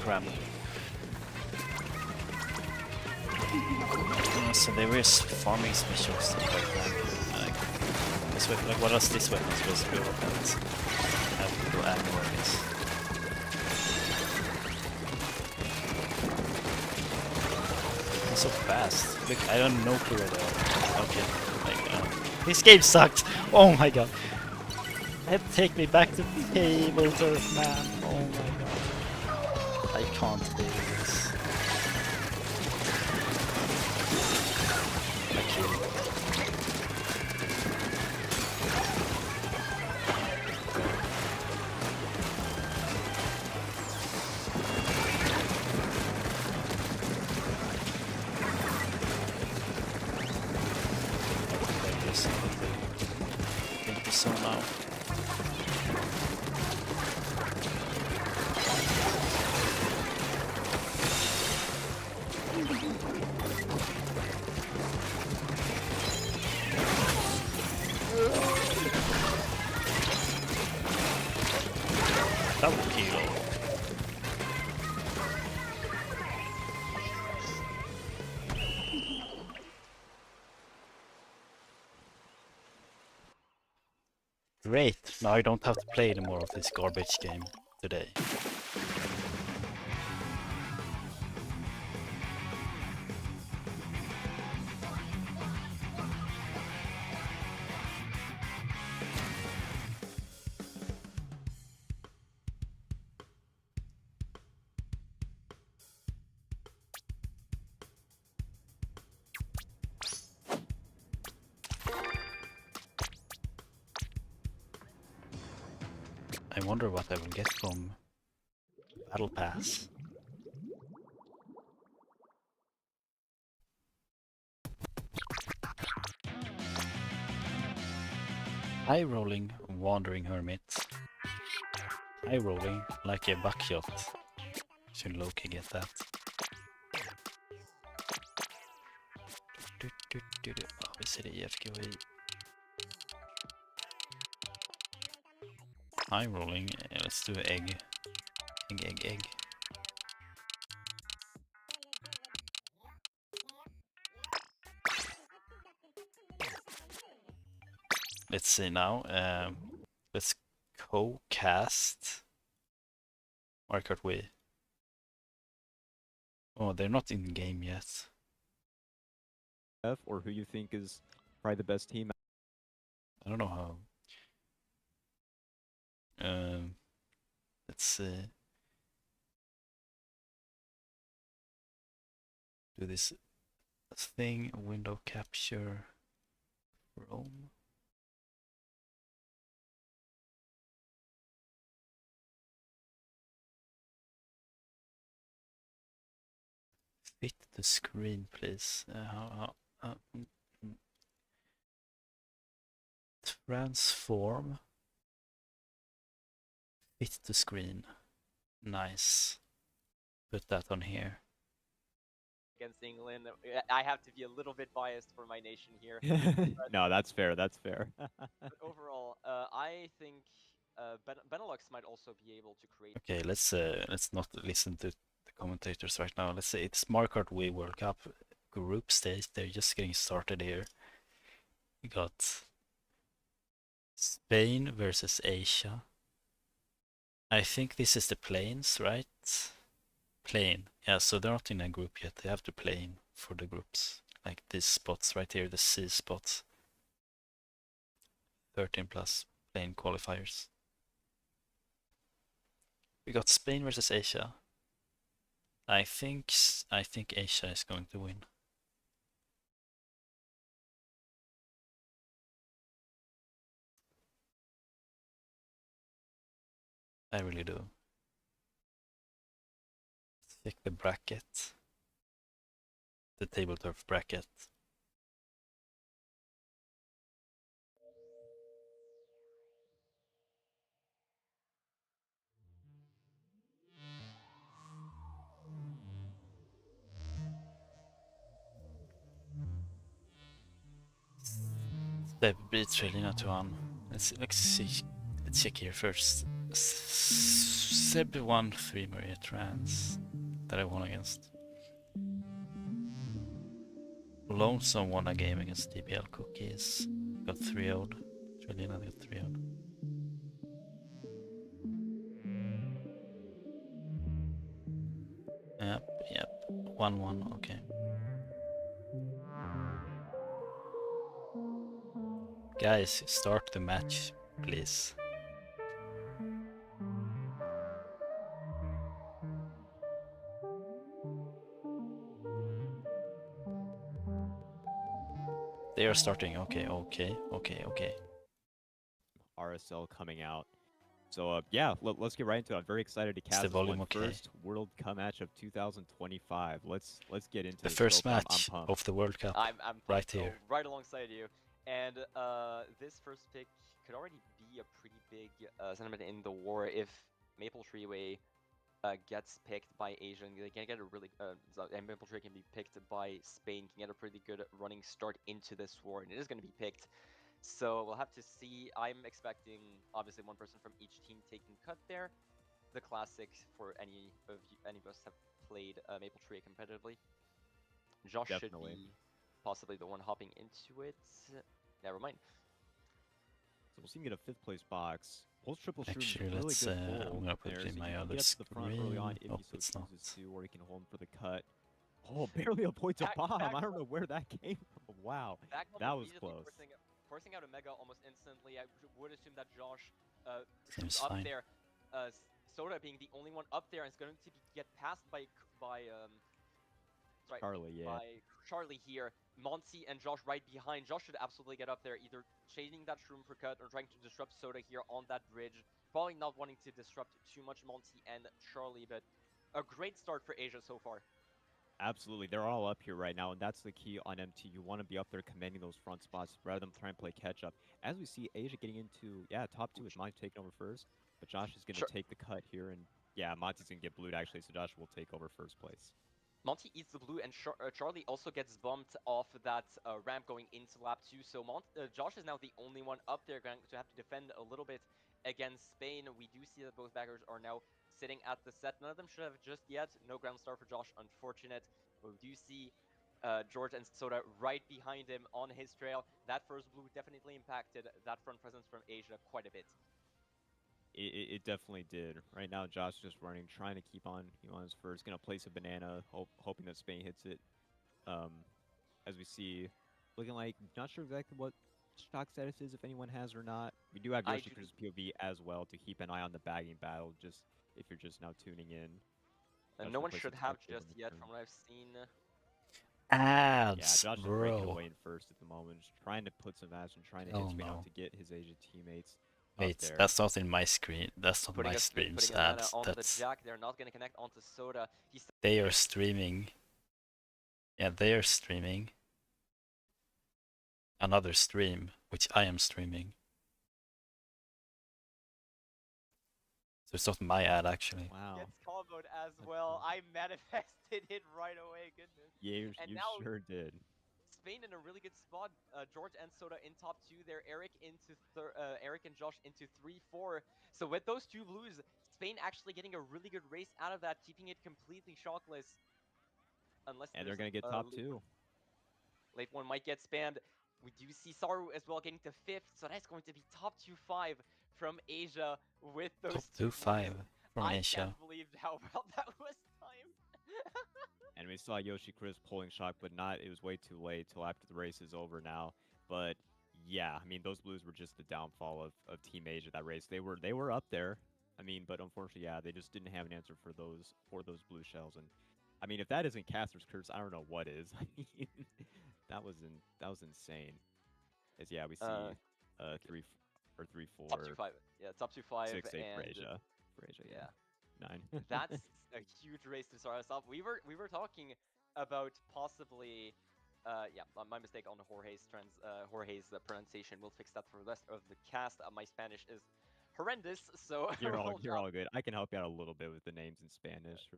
Grab. So they were farming specials to this weapon, like what else this weapon is supposed to be about? Have to go ammo, I guess. It's so fast. Look, I don't know where they are. Okay, like, this game sucked. Oh my god. Take me back to Tableturf, man. Oh my god. I can't do this. Okay. I think so now. Double kill. Great, now I don't have to play any more of this garbage game today. I wonder what I will get from Battle Pass. High rolling, wandering hermit. High rolling, like a buckshot. Should Loki get that? Oh, we see the EFQE. High rolling, let's do egg. Egg. Let's see now. Let's co-cast. Market we. Oh, they're not in game yet. Or who you think is probably the best team? I don't know how. Let's see. Do this thing, window capture, Rome. Fit the screen, please. Transform. Fit the screen. Nice. Put that on here. Against England, I have to be a little bit biased for my nation here. No, that's fair. That's fair. But overall, I think Benelux might also be able to create. Okay, let's not listen to the commentators right now. Let's say it's Markart Wii World Cup group stage. They're just getting started here. We got Spain versus Asia. I think this is the planes, right? Plane. Yeah, so they're not in a group yet. They have to play in for the groups. Like these spots right here, the C spots. 13 plus plane qualifiers. We got Spain versus Asia. I think Asia is going to win. I really do. Check the bracket. The Tableturf bracket. Seb beats Relina to 1. Let's see. Let's check here first. Seb won 3 Maria Trans that I won against. Lonesome won a game against DPL Cookies. Got 3-0'd. Relina got 3-0'd. Yep. 1-1, okay. Guys, start the match, please. They are starting. Okay. RSL coming out. So yeah, let's get right into it. I'm very excited to Is cast the this volume one. okay? First World Cup match of 2025. Let's get into The this. first Philip. I'm match pumped. of the World Cup. I'm right pumped, so here. right alongside you. And this first pick could already be a pretty big sentiment in the war if Maple Treeway gets picked by Asia. They can get a really and Maple Tree can be picked by Spain. Can get a pretty good running start into this war, and it is going to be picked. So we'll have to see. I'm expecting obviously one person from each team taking cut there. The classic for any of us have played Maple Tree competitively. Josh Definitely. should be possibly the one hopping into it. Never mind. So we'll see him get a 5th place box. Pulls triple shroom, Actually, really let's. good I'm pull gonna put there. it in So my he can other get up to the front early on screen. if Oh, he so it's not. chooses to, or he can hold him for the cut. Oh, barely a point to Back- bomb. back I don't know where that came from. Wow, Back that was immediately close. forcing out a mega almost instantly. I would assume that Josh Seems who's up fine. there. Soda being the only one up there and is going to get passed by Charlie, yeah. by Charlie here. Monty and Josh right behind. Josh should absolutely get up there, either chasing that shroom for cut or trying to disrupt Soda here on that bridge. Probably not wanting to disrupt too much Monty and Charlie, but a great start for Asia so far. Absolutely, they're all up here right now, and that's the key on MT. You want to be up there commanding those front spots rather than try and play catch up. As we see Asia getting into, top 2 with Monty taking over first, but Josh is going to take the cut here, and Monty's going to get blued actually, so Josh will take over first place. Monty eats the blue, and Charlie also gets bumped off that ramp going into lap 2. So Josh is now the only one up there, going to have to defend a little bit against Spain. We do see that both baggers are now sitting at the set. None of them should have just yet. No ground star for Josh, unfortunate. But we do see George and Soda right behind him on his trail. That first blue definitely impacted that front presence from Asia quite a bit. It definitely did. Right now, Josh just running, trying to keep on his first. Gonna place a banana, hoping that Spain hits it. As we see, looking like not sure exactly what stock status is, if anyone has or not. We do have Yoshi Cruz's POV as well to keep an eye on the bagging battle, just if you're just now tuning in. And no one should have just yet, from what I've seen. Ads, Josh is bro. breaking away in first at the moment, just trying to put some ads and trying to hit Spain out to get his Asian teammates. Wait, that's not in my screen. That's not my stream's ads. That's Jack. They're not going to connect onto Soda. They are streaming. Yeah, they are streaming another stream, which I am streaming. So it's not my ad, actually. Wow. Gets comboed as well. I manifested it right away. Goodness. Yeah, you sure did. Spain in a really good spot. George and Soda in top 2 there. Eric and Josh into 3-4. So with those 2 blues, Spain actually getting a really good race out of that, keeping it completely shockless. And they're gonna get top 2. Late one might get spammed. We do see Saru as well getting to 5th, so that's going to be top 2-5 from Asia with those top 2-5 from Asia. I can't believe how well that was timed. And we saw Yoshi Chris pulling shock, but it was way too late till after the race is over now. But yeah, I mean, those blues were just the downfall of Team Asia that race. They were up there. I mean, but unfortunately, yeah, they just didn't have an answer for those blue shells. And I mean, if that isn't Caster's curse, I don't know what is. I mean, that was insane. As yeah, we see Okay. 3-4, Top 2-5. Yeah, top 2-5 6-8 for and Asia. For Asia, yeah. yeah. 9. That's a huge race to start us off. We were talking about possibly, yeah, my mistake on Jorge's pronunciation. We'll fix that for the rest of the cast. My Spanish is horrendous, so You're all we'll you're not. all good. I can help you out a little bit with the names in Spanish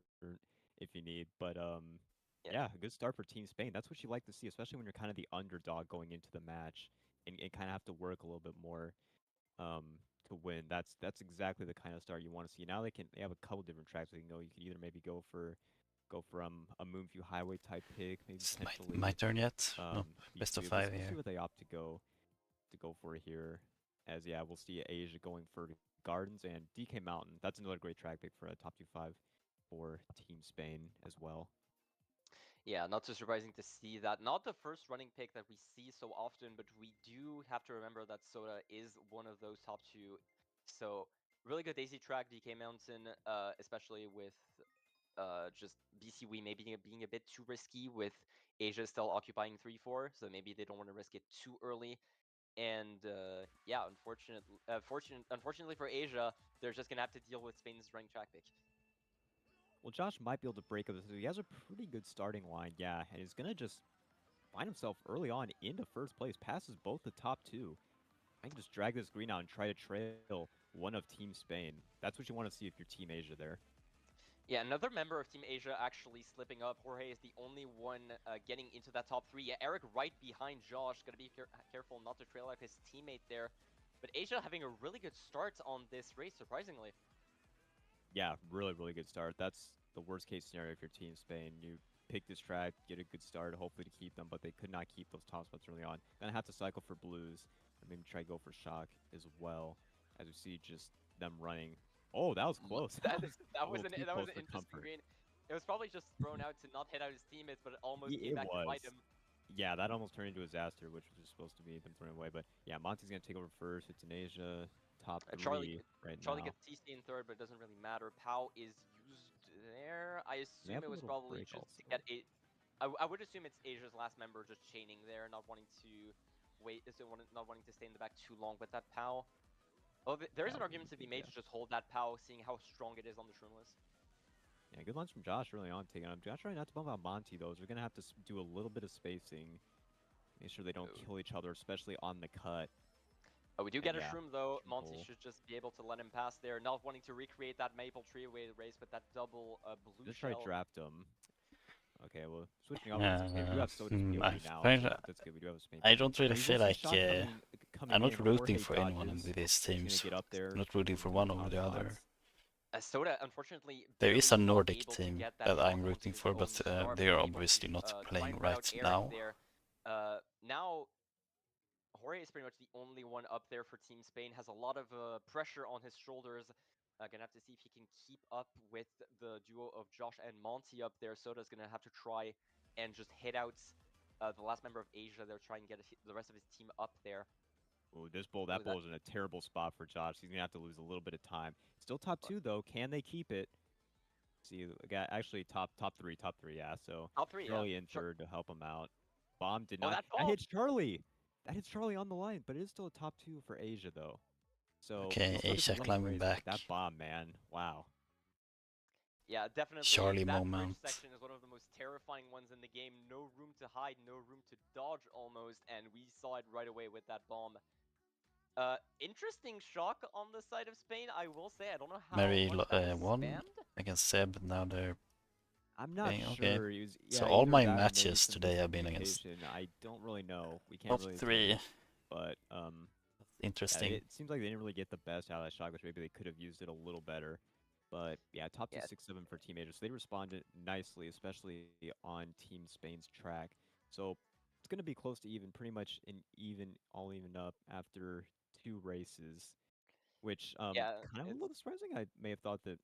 if you need. But Yeah. yeah, a good start for Team Spain. That's what you like to see, especially when you're kind of the underdog going into the match and kind of have to work a little bit more to win. That's exactly the kind of start you want to see. Now they have a couple different tracks they can go. You could either maybe go for a Moonview Highway type pick, maybe It's potentially my turn yet? No, best of B2. 5 We'll see here. what they opt to go for here. As yeah, we'll see Asia going for Gardens and DK Mountain. That's another great track pick for a top 2-5 for Team Spain as well. Yeah, not too surprising to see that. Not the first running pick that we see so often, but we do have to remember that Soda is one of those top 2. So really good Daisy track, DK Mountain, especially with just BCW maybe being a bit too risky with Asia still occupying 3-4, so maybe they don't want to risk it too early. And yeah, unfortunately for Asia, they're just gonna have to deal with Spain's ranked track pick. Well, Josh might be able to break up this. He has a pretty good starting line, yeah, and he's gonna just find himself early on into first place, passes both the top 2. I can just drag this green out and try to trail one of Team Spain. That's what you want to see if you're Team Asia there. Yeah, another member of Team Asia actually slipping up. Jorge is the only one getting into that top 3. Yeah, Eric right behind Josh. Gotta be careful not to trail out his teammate there. But Asia having a really good start on this race, surprisingly. Yeah, really, really good start. That's the worst case scenario if you're Team Spain. You pick this track, get a good start, hopefully to keep them, but they could not keep those top spots early on. Gonna have to cycle for blues and maybe try to go for shock as well, as we see just them running. Oh, that was close. That A was little an too close for interesting comfort. green. It was probably just thrown out to not hit out his teammates, but it almost came It back to was. bite him. Yeah, that almost turned into a disaster, which was supposed to be them thrown away. But yeah, Monty's gonna take over first. It's in Asia, top 3 Charlie now. gets TC in third, but it doesn't really matter. Pau is used there. I assume it was probably just to get a. I would assume it's Asia's last member just chaining there, not wanting to wait, not wanting to stay in the back too long with that Pau. Oh, there is an argument to be made to just hold that Pau, seeing how strong it is on the shroom list. Yeah, good lunch from Josh early on taking him. Josh trying not to bump out Monty though. So we're gonna have to do a little bit of spacing, make sure they don't kill each other, especially on the cut. Oh, we do get a yeah, shroom though. Monty should just be able to let him pass there, not wanting to recreate that Maple Tree away race with that double blue Just shell. try to draft him. Okay, well, switching off. Okay, we do have Soda's POV now. That's good. We do have a Spain. I don't really feel like I'm not rooting for anyone with these teams. I'm not rooting for one over the other. Soda, unfortunately, there is a Nordic team that I'm rooting for, but they are obviously not playing right now. Now, Jorge is pretty much the only one up there for Team Spain. Has a lot of pressure on his shoulders. Gonna have to see if he can keep up with the duo of Josh and Monty up there. Soda's gonna have to try and just hit out the last member of Asia. They're trying to get the rest of his team up there. Ooh, that bull is in a terrible spot for Josh. He's gonna have to lose a little bit of time. Still top 2 though. Can they keep it? See, actually top 3, yeah. So top 3, Charlie in third to help him out. Bomb did not. That hits Charlie. That hits Charlie on the line, but it is still a top 2 for Asia though. So okay, Asia climbing back. That bomb, man. Wow. Yeah, definitely. Charlie that moment. Bridge section is one of the most terrifying ones in the game. No room to hide, no room to dodge almost, and we saw it right away with that bomb. Interesting shock on the side of Spain, I will say. I don't know how Mary won against Seb, now they're I'm not sure. Okay. So all my matches today have been against. I don't really know. We can't really 3. But interesting. Yeah, it seems like they didn't really get the best out of that shot, which maybe they could have used it a little better. But yeah, top 2, 6, 7 for Team Asia. So they responded nicely, especially on Team Spain's track. So it's gonna be close to even, pretty much all even up after 2 races, which kind of a little surprising. I may have thought that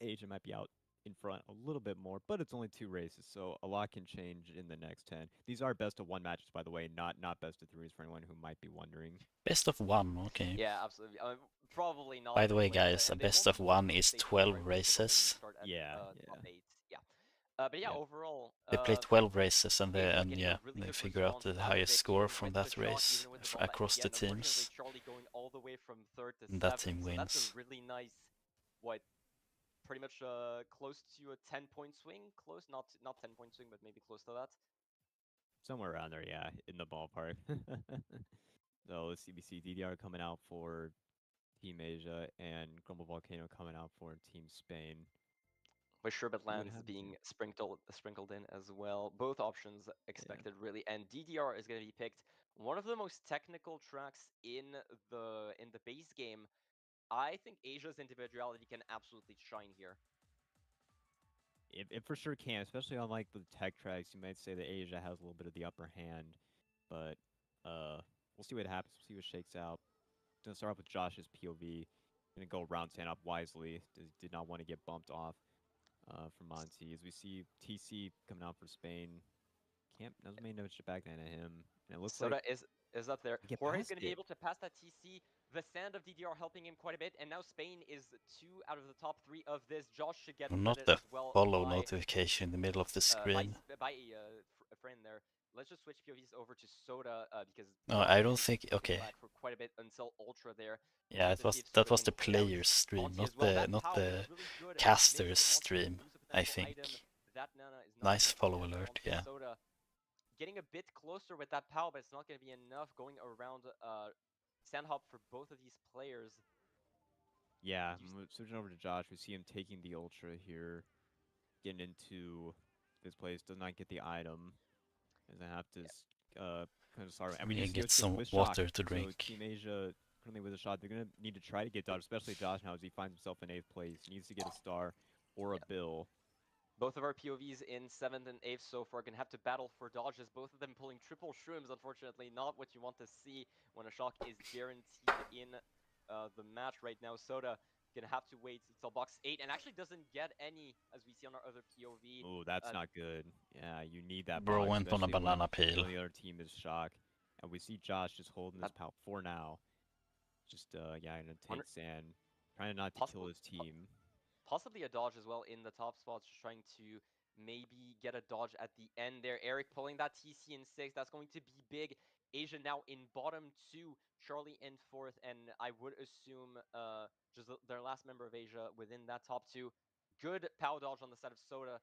Asia might be out in front a little bit more, but it's only 2 races, so a lot can change in the next 10. These are best of 1 matches, by the way, not best of 3s for anyone who might be wondering. Best of 1, okay. Yeah, absolutely. Probably not. By the way, guys, a best of 1 is 12 races. Yeah. Yeah. But yeah, Yeah. overall, They play 12 races and Asia getting a really they good figure out response the out of highest it, score even from with the that shock, race even with the bomb at across the the end. Unfortunately, teams. Charlie going all the way from third to And that seventh, team so that's a wins. really nice, what, pretty much close to a 10-point swing. Close, not 10-point swing, but maybe close to that. Somewhere around there, yeah, in the ballpark. So let's see, we see DDR coming out for Team Asia and Grumble Volcano coming out for Team Spain. With Sherbet See what Lands happens being here. sprinkled in as well. Both options Yeah. expected really, and DDR is going to be picked. One of the most technical tracks in the base game. I think Asia's individuality can absolutely shine here. It for sure can, especially on like the tech tracks. You might say that Asia has a little bit of the upper hand, but we'll see what happens. We'll see what shakes out. Gonna start off with Josh's POV. Gonna go round stand up wisely. Did not want to get bumped off from Monty. As we see TC coming out for Spain. Can't doesn't make no shit back at him. And it looks like Soda is up there. they get Jorge's past going to be it. able to pass that TC. The sand of DDR helping him quite a bit, and now Spain is 2 out of the top 3 of this. Josh should get Not credit the as well follow notification in the middle of the screen. by a friend there. Let's just switch POVs over to Soda because No, Josh I has don't been think. pushing Okay, back for quite a bit until Ultra there. yeah, Curious to see if that Soda was can the take out player's stream, Monty as well. That not POW the really good. caster's Makes Monty stream. lose a I potential think. item. That Nana is not Nice going to be follow enough alert. onto Yeah. Soda. Getting a bit closer with that POW, but it's not going to be enough going around Sandhop for both of these players. Yeah, You, switching over to Josh. We see him taking the Ultra here, getting into this place. Does not get the item. Doesn't have to yeah. kind of start. And we We do can see get us some with shock. water to So drink. Team Asia currently with a shot. They're gonna need to try to get dodge, especially Josh now as he finds himself in 8th place. He needs to get a star or a Yeah. bill. Both of our POVs in 7th and 8th so far gonna have to battle for dodges, both of them pulling triple shrooms, unfortunately. Not what you want to see when a shock is guaranteed in the match right now. Soda gonna have to wait until box 8 and actually doesn't get any, as we see on our other POV. Oh, that's Uh, not good. Yeah, you need that Bro box, went on a especially banana peel. when the other team is shock. And we see Josh just holding his that pout for now. Just yeah, gonna take under, sand, trying not to kill possible, his team. possibly a dodge as well in the top spots, just trying to maybe get a dodge at the end there. Eric pulling that TC in 6, that's going to be big. Asia now in bottom 2, Charlie in 4th, and I would assume just their last member of Asia within that top 2. Good power dodge on the side of Soda.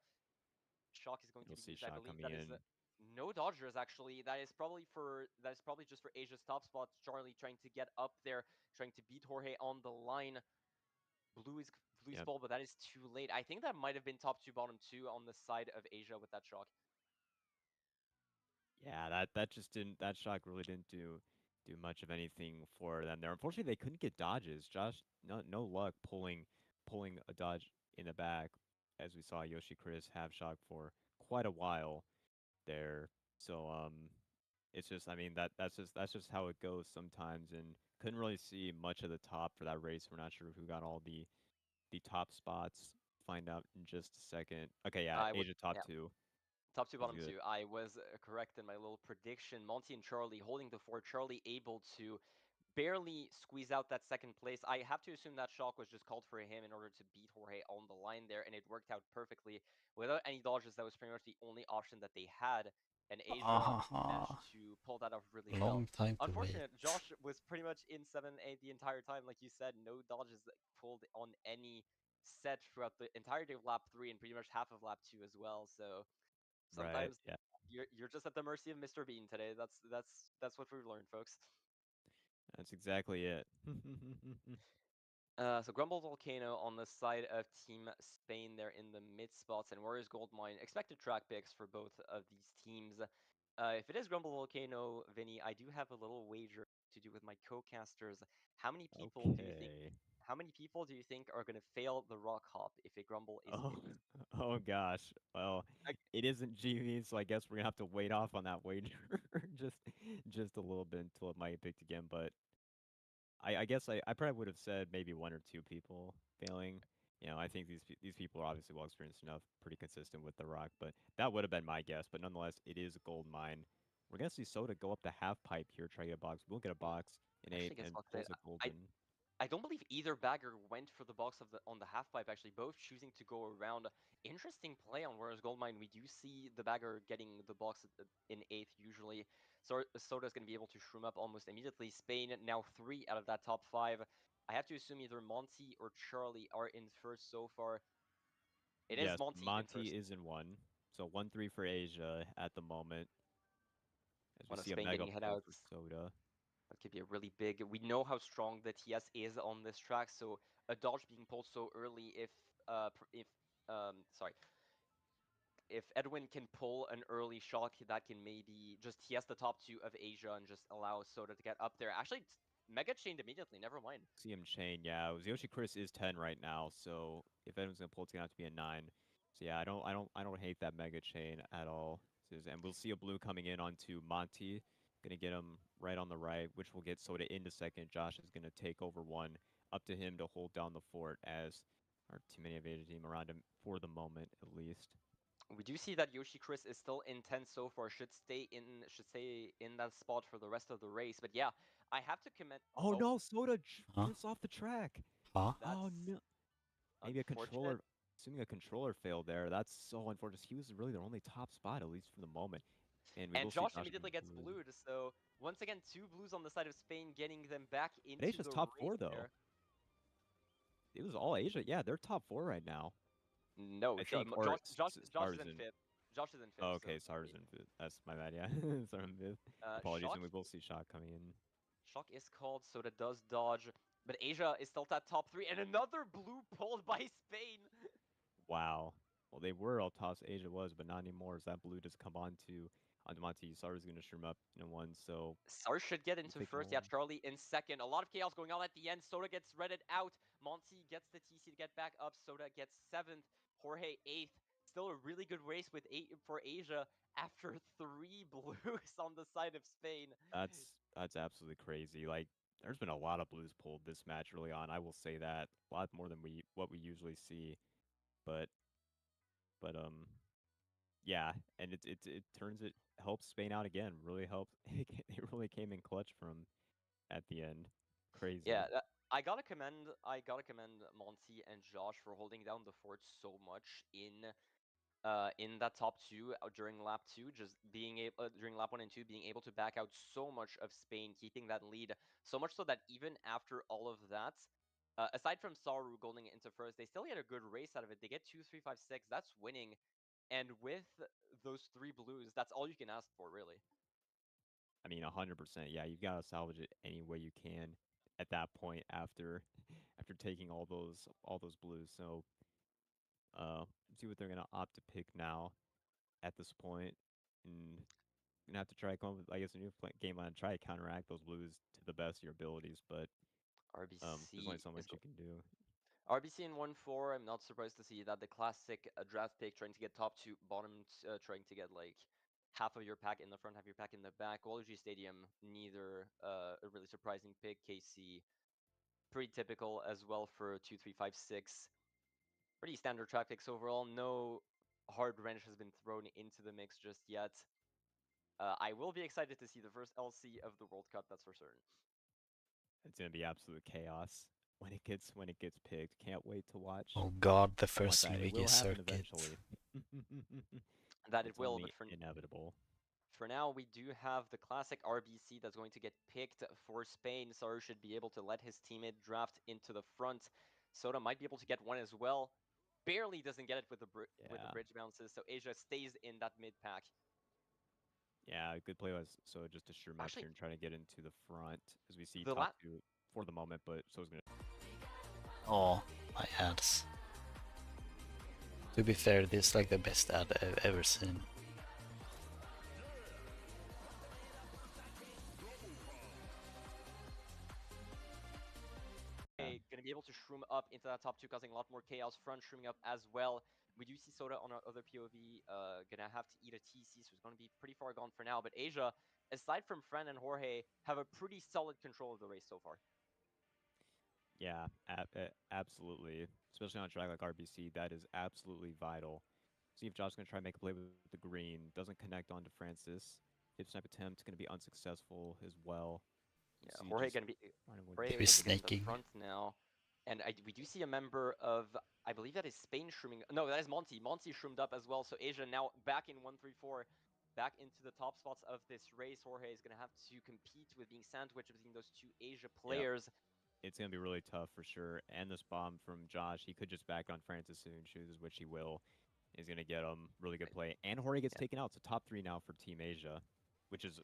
Shock is going to You'll be see used. I shot believe coming that is in. no dodgers actually. That is probably just for Asia's top spots. Charlie trying to get up there, trying to beat Jorge on the line. Blue is Blue's Yep. full, but that is too late. I think that might have been top 2, bottom 2 on the side of Asia with that shock. Yeah, that just didn't that shock really didn't do much of anything for them there. Unfortunately, they couldn't get dodges. Josh, no luck pulling a dodge in the back, as we saw Yoshi Chris have shock for quite a while there. So it's just I mean that's just how it goes sometimes, and couldn't really see much of the top for that race. We're not sure who got all the top spots. Find out in just a second. Okay, yeah, I would, Asia top yeah, two top 2, is bottom good. 2. I was correct in my little prediction. Monty and Charlie holding the fort. Charlie able to barely squeeze out that second place. I have to assume that shock was just called for him in order to beat Jorge on the line there, and it worked out perfectly. Without any dodges, that was pretty much the only option that they had, and Asia managed Ah, to pull that off really well. long time to wait. Unfortunate, Josh was pretty much in 7-8 the entire time, like you said, no dodges pulled on any set throughout the entirety of lap 3 and pretty much half of lap 2 as well, so Right. sometimes Yeah. you're just at the mercy of Mr. Bean today. That's what we've learned, folks. That's exactly it. So Grumble Volcano on the side of Team Spain there in the mid spots, and Warriors Goldmine. Expected track picks for both of these teams. If it is Grumble Volcano, Vinny, I do have a little wager to do with my co-casters. How many people do you think? Okay. How many people do you think are going to fail the rock hop if a Grumble is Oh, picked? oh gosh. Well, Like, it isn't GV, so I guess we're gonna have to wait off on that wager just just a little bit until it might get picked again. But I guess I probably would have said maybe one or two people failing. You know, I think these people are obviously well experienced enough, pretty consistent with the rock. But that would have been my guess. But nonetheless, it is a gold mine. We're gonna see Soda go up the half pipe here, try to get a box. We'll get a box in eight actually, guess and what? pulls a I golden. I don't believe either bagger went for the box on the half pipe. Actually, both choosing to go around. Interesting play on Warriors Goldmine. We do see the bagger getting the box in 8th usually. So Soda's going to be able to shroom up almost immediately. Spain now 3 out of that top 5. I have to assume either Monty or Charlie are in first so far. It is Yes, Monty in Monty first. is in 1. So 1-3 for Asia at the moment. As we One of see a Spain mega getting pull for headouts. Soda. That could be a really big. We know how strong the TS is on this track, so a dodge being pulled so early, sorry, if Edwin can pull an early shock, that can maybe just TS the top 2 of Asia and just allow Soda to get up there. Actually, mega chained immediately. Never mind. See him chain, yeah. Yoshi Chris is 10 right now, so if anyone's gonna pull, it's gonna have to be a 9. So yeah, I don't hate that mega chain at all. And we'll see a blue coming in onto Monty, gonna get him right on the right, which will get Soda into second. Josh is gonna take over 1, up to him to hold down the fort as our teammate of Asia team around him for the moment at least. We do see that Yoshi Chris is still in 10 so far. Should stay in that spot for the rest of the race. But yeah, I have to commend. Oh Oh, no, Soda Huh? drifts off the track. Huh? Oh that's no. Maybe a unfortunate. controller, assuming a controller failed there. That's so unfortunate. He was really their only top spot, at least for the moment. And we And will see Josh Josh immediately again. gets blued. So once again, 2 blues on the side of Spain, getting them back But into Asia's the top race 4, though. there. It was all Asia. Yeah, they're top 4 right now. No, I think, or Josh is SARS in in. 5th. Josh is in 5th. Oh, So okay, SARS in 5th. That's my bad, yeah. Sorry, in 5th. Apologies, Shock and we will see Shock coming in. Shock is called, Soda does dodge, but Asia is still at top 3, and another blue pulled by Spain. Wow. Well, they were all tops Asia was, but not anymore, as that blue just come on to Monty. SARS is going to shroom up in 1, so Sar should get we'll into take first. all. Yeah, Charlie in second. A lot of chaos going on at the end. Soda gets redded out. Monty gets the TC to get back up. Soda gets 7th. Jorge 8th. Still a really good race with 8 for Asia after 3 blues on the side of Spain. That's absolutely crazy. Like, there's been a lot of blues pulled this match early on. I will say that a lot more than what we usually see. But yeah, and it turns it helps Spain out again. Really helped. It really came in clutch from at the end. Yeah, Crazy. I gotta commend Monty and Josh for holding down the fort so much in that top 2 during lap 2, just being able during lap 1 and 2 being able to back out so much of Spain, keeping that lead so much so that even after all of that, aside from Saru going into first, they still get a good race out of it. They get 2, 3, 5, 6. That's winning, and with those 3 blues, that's all you can ask for, really. I mean, 100%. Yeah, you've got to salvage it any way you can at that point after after taking all those blues. So, see what they're gonna opt to pick now at this point, and gonna have to try come up with, I guess, a new game plan and try to counteract those blues to the best of your abilities. But there's only RBC so is much you can do. RBC in 1-4. I'm not surprised to see that the classic draft pick trying to get top 2 bottom, trying to get like half of your pack in the front, half your pack in the back. Waluigi Stadium, neither a really surprising pick. KC, pretty typical as well for 2, 3, 5, 6. Pretty standard draft picks overall. No hard wrench has been thrown into the mix just yet. I will be excited to see the first LC of the World Cup, that's for certain. It's gonna be absolute chaos when it gets picked. Can't wait to watch. Oh god, the Something like first that. It Luigi will happen circuit. eventually. That it It's will, but only inevitable. for now, we do have the classic RBC that's going to get picked for Spain. Saru should be able to let his teammate draft into the front. Soda might be able to get one as well. Barely doesn't get it with the Yeah. bridge bounces, so Asia stays in that mid pack. Yeah, good play was so just to shroom up Actually, here and try to get into the front as we see the top last 2 for the moment, but So's gonna. Oh, my ads. To be fair, this is like the best ad I've ever seen. going to be able to shroom up into that top 2, causing a lot more chaos. Front shrooming up as well. We do see Soda on our other POV gonna have to eat a TC, so it's gonna be pretty far gone for now. But Asia, aside from Fran and Jorge, have a pretty solid control of the race so far. Yeah, absolutely. Especially on a track like RBC, that is absolutely vital. See if Josh's gonna try and make a play with the green. Doesn't connect onto Francis. Hip snap attempt gonna be unsuccessful as well. You Yeah, see Jorge just gonna be running with Jorge Maybe able to get in the sneaking. front now, and we do see a member of, I believe that is Spain shrooming. No, that is Monty. Monty shroomed up as well. So Asia now back in 1-3-4, back into the top spots of this race. Jorge is gonna have to compete with being sandwiched between those two Asia Yep. players. It's gonna be really tough for sure. And this bomb from Josh, he could just back on Francis soon, chooses which he will. Is gonna get him really good play. And Jorge gets Yeah. taken out. It's a top 3 now for Team Asia, which is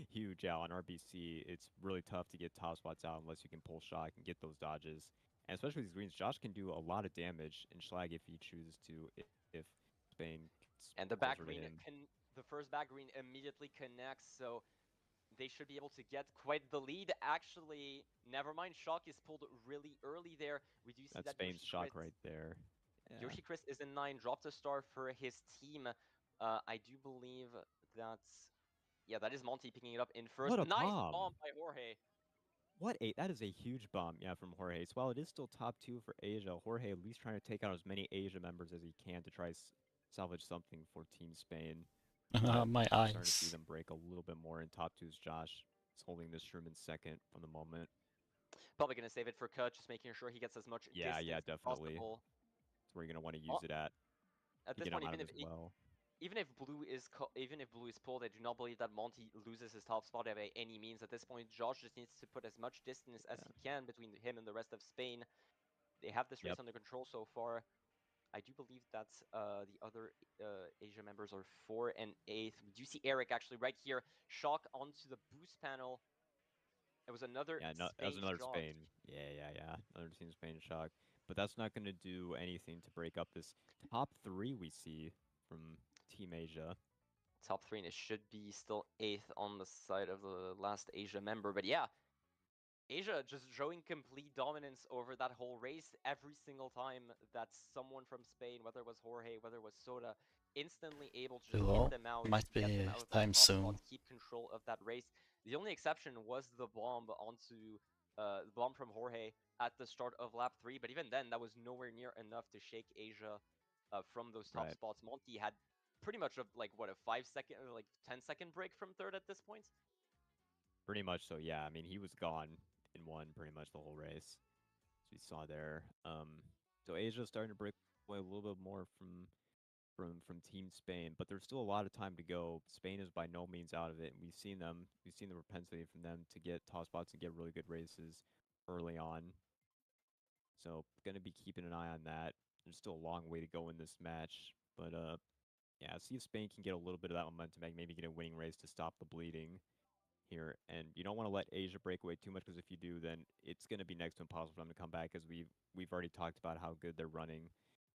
huge out on RBC. It's really tough to get top spots out unless you can pull shock and get those dodges. And especially with these greens, Josh can do a lot of damage in Schlag if he chooses to, if Spain gets And the back closer to green him. the first back green immediately connects, so they should be able to get quite the lead. Actually, never mind. Shock is pulled really early there. We do see That's that Spain's shock right there. Yeah. Yoshi Chris is in 9, dropped a star for his team. I do believe that's, yeah, that is Monty picking it up in first. What a Nice bomb! bomb by Jorge. That is a huge bomb, yeah, from Jorge. So while it is still top 2 for Asia, Jorge at least trying to take out as many Asia members as he can to try salvage something for Team Spain. But My starting to see eyes. them break a little bit more in top 2's Josh is holding this room in second from the moment. Probably going to save it for Cut, just making sure he gets as much Yeah, distance as definitely. possible. That's where you're going to want to Oh, use it at. at To this get him point, out of as well. even if blue is pulled, I do not believe that Monty loses his top spot by any means. At this point, Josh just needs to put as much distance as he can between him and the rest of Spain. They have this race Yep. under control so far. I do believe that the other Asia members are 4 and 8th. We do see Eric actually right here. Shock onto the boost panel. It was another Yeah, no, that was Spain another shock. Spain. Yeah. Another Team Spain shock. But that's not going to do anything to break up this top 3 we see from Team Asia. Top 3, and it should be still 8th on the side of the last Asia member. But yeah, Asia just showing complete dominance over that whole race every single time that someone from Spain, whether it was Jorge, whether it was Soda, instantly able to just get Well, them out, might get be them out of that time top spot, soon. keep control of that race. The only exception was the bomb the bomb from Jorge at the start of lap 3, but even then, that was nowhere near enough to shake Asia from those top Right. spots. Monty had pretty much a 5-second or 10-second break from third at this point. Pretty much so, yeah. I mean, he was gone in one pretty much the whole race. As we saw there. So Asia's starting to break away a little bit more from Team Spain, but there's still a lot of time to go. Spain is by no means out of it, and we've seen the propensity from them to get top spots and get really good races early on. So gonna be keeping an eye on that. There's still a long way to go in this match, but yeah, see if Spain can get a little bit of that momentum back, maybe get a winning race to stop the bleeding here. And you don't want to let Asia break away too much, because if you do, then it's going to be next to impossible for them to come back, because we've already talked about how good their running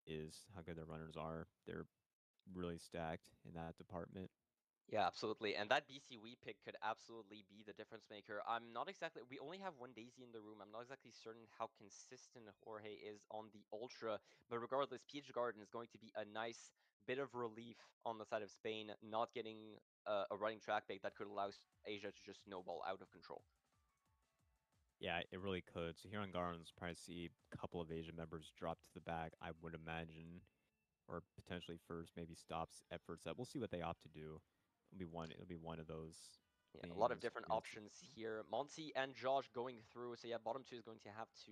is, how good their runners are. They're really stacked in that department. Yeah, absolutely. And that BCW pick could absolutely be the difference maker. I'm not exactly, we only have one Daisy in the room. I'm not exactly certain how consistent Jorge is on the Ultra, but regardless, Peach Garden is going to be a nice bit of relief on the side of Spain, not getting a running track pick that could allow Asia to just snowball out of control. Yeah, it really could. So here on Garden's probably see a couple of Asian members drop to the back, I would imagine, or potentially first, maybe stops at first set. We'll see what they opt to do. It'll be one of those Yeah, a lot of things. different We're gonna see. options here. Monty and Josh going through. So yeah, bottom 2 is going to have to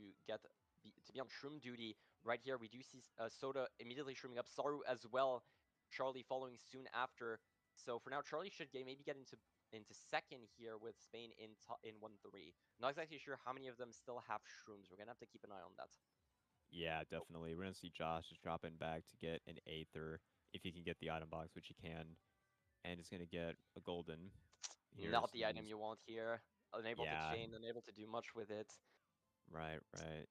be on shroom duty. Right here, we do see Soda immediately shrooming up. Saru as well. Charlie following soon after. So for now, Charlie should maybe get into second here with Spain in 1-3. Not exactly sure how many of them still have shrooms. We're gonna have to keep an eye on that. Yeah, definitely. We're gonna see Josh just dropping back to get an 8th, or if he can get the item box, which he can, and is gonna get a golden. Here, Not so the item he's you want here. Unable to yeah, chain, unable to do much with it. right.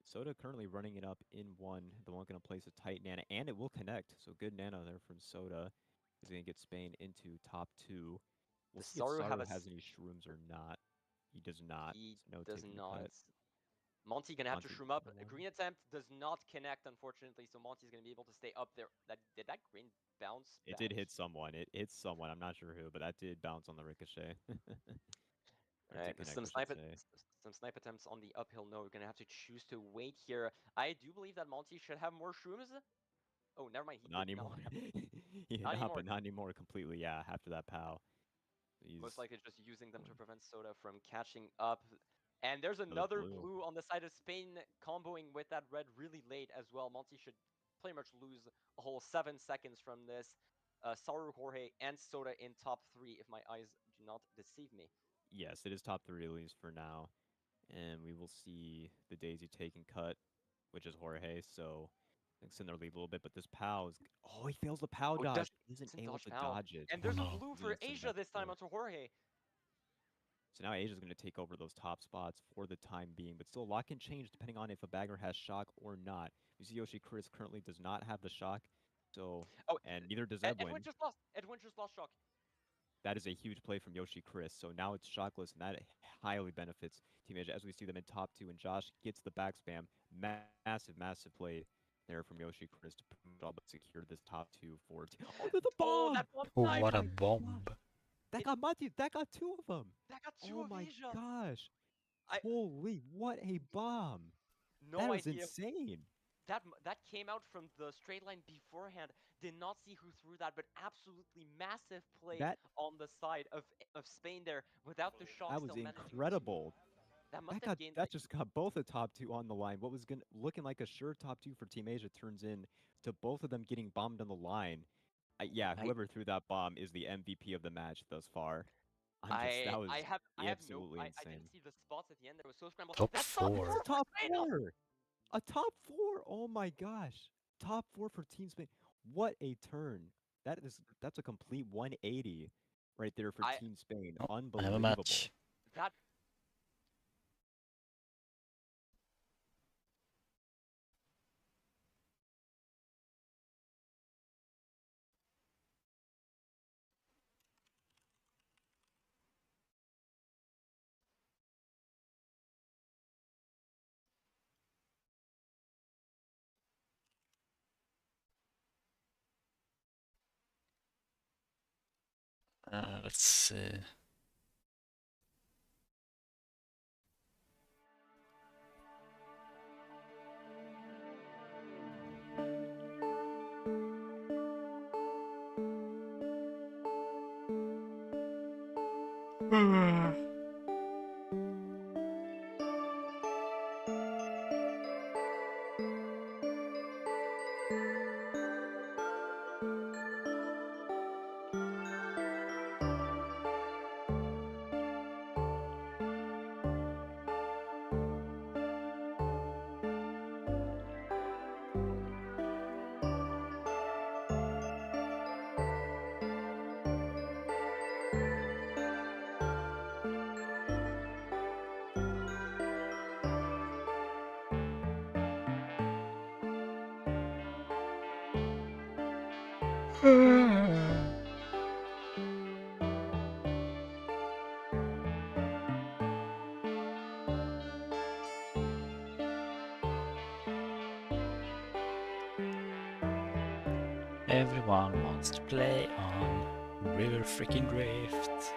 Soda currently running it up in one. The one gonna place a tight Nana, and it will connect. So good Nana there from Soda. Is gonna get Spain into top 2. We'll Does see if Saru have Saru a? has any shrooms or not. He does not. He So no does taking the not. cut. Monty gonna have to Monty shroom up. in A one. green attempt does not connect, unfortunately, so Monty's gonna be able to stay up there. Did that green bounce It back? did hit someone. It hit someone. I'm not sure who, but that did bounce on the ricochet. Or to Alright, connect, I should say. some snipe attempts on the uphill. No, we're gonna have to choose to wait here. I do believe that Monty should have more shrooms. Oh, never mind. He Not did not anymore. have. Yeah, Not not, anymore. but not anymore completely. Yeah, after that POW. Most likely just using them to prevent Soda from catching up. And there's another blue on the side of Spain comboing with that red really late as well. Monty should pretty much lose a whole 7 seconds from this. Saru, Jorge, and Soda in top 3 if my eyes do not deceive me. Yes, it is top 3 at least for now. And we will see the Daisy taking cut, which is Jorge, so it's in their lead a little bit, but this POW is... Oh, he fails the POW dodge. Isn't able to dodge it. And there's a no. blue for Asia this time onto Jorge. So now Asia's going to take over those top spots for the time being, but still a lot can change depending on if a bagger has shock or not. You see Yoshi Chris currently does not have the shock, so and neither does Edwin. Edwin just lost. Edwin just lost shock. That is a huge play from Yoshi Chris, so now it's shockless, and that highly benefits Team Asia as we see them in top 2, and Josh gets the back spam. Massive play there from Yoshi Chris to all but secure this top 2 for Team. Oh, the bomb! Oh, what a bomb. That got Matthew. That got 2 of them. That got 2 of Asia. Oh my gosh. Holy, what a bomb. No that was idea. Insane. That came out from the straight line beforehand. Did not see who threw that, but absolutely massive play on the side of Spain there without the shock. That was incredible. That just got both the top 2 on the line. What was looking like a sure top 2 for Team Asia turns in to both of them getting bombed on the line. Whoever threw that bomb is the MVP of the match thus far. That was absolutely insane. I didn't see the spots at the end. There was so scrambled. Top 4. Top 4. A top 4. Oh my gosh. Top 4 for Team Spain. What a turn. That's a complete 180 right there for Team Spain. Unbelievable. I have a match. That Let's see. Everyone wants to play on River freaking Drift.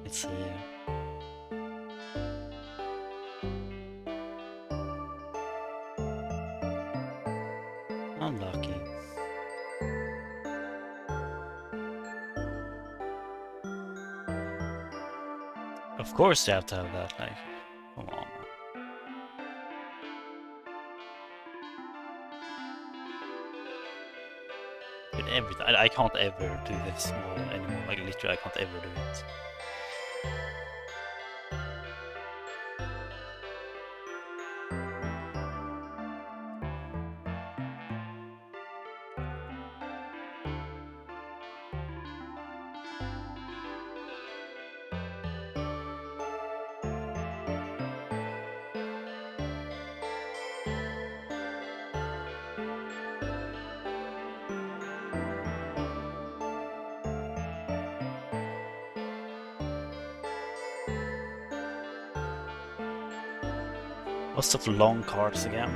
Let's see. Unlucky. Of course they have to have that, like, come on. With everything, I can't ever do this more anymore, like literally I can't ever do it. Lots of long cards again.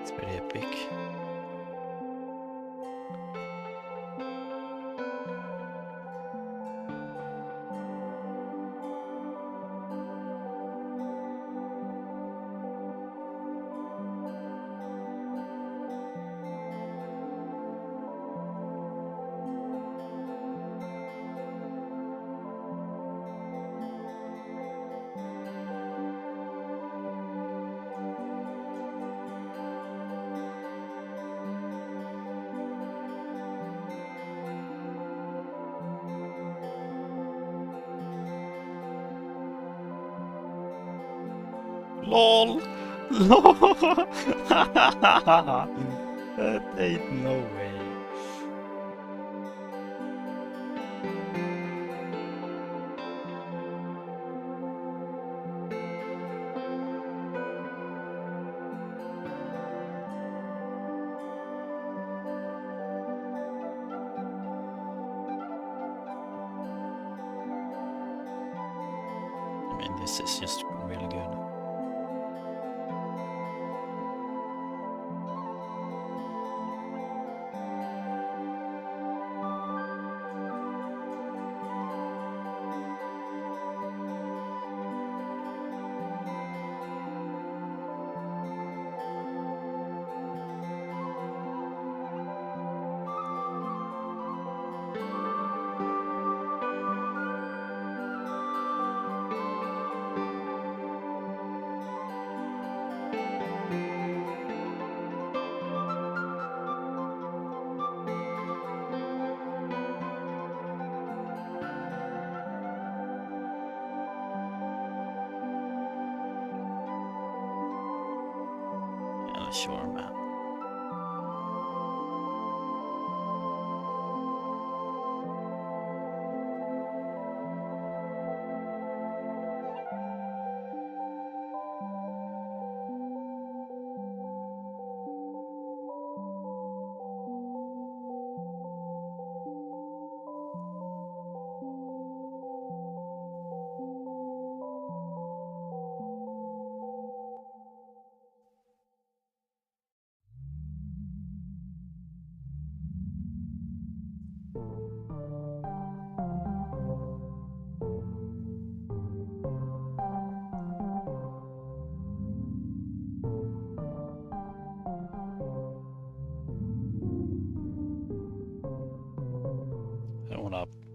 It's pretty epic. LOL! LOL! That ain't no way. I mean, this is just really good. Yeah, sure, man.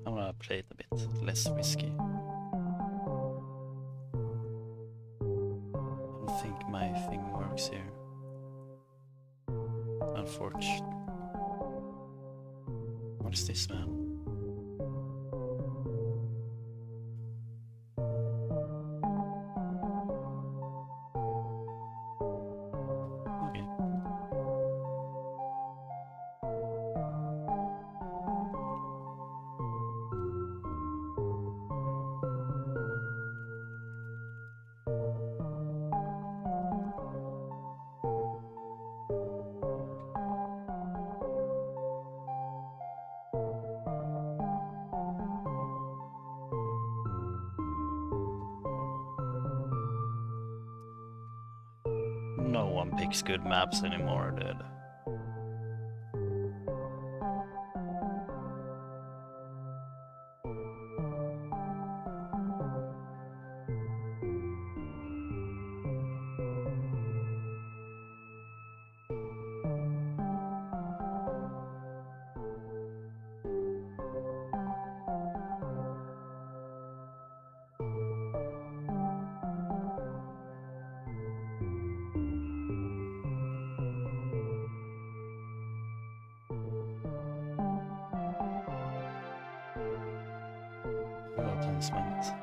I wanna play it a bit less risky. I don't think my thing works here. Unfortunately. What is this, man? Okay. No one picks good maps anymore, dude. this moment.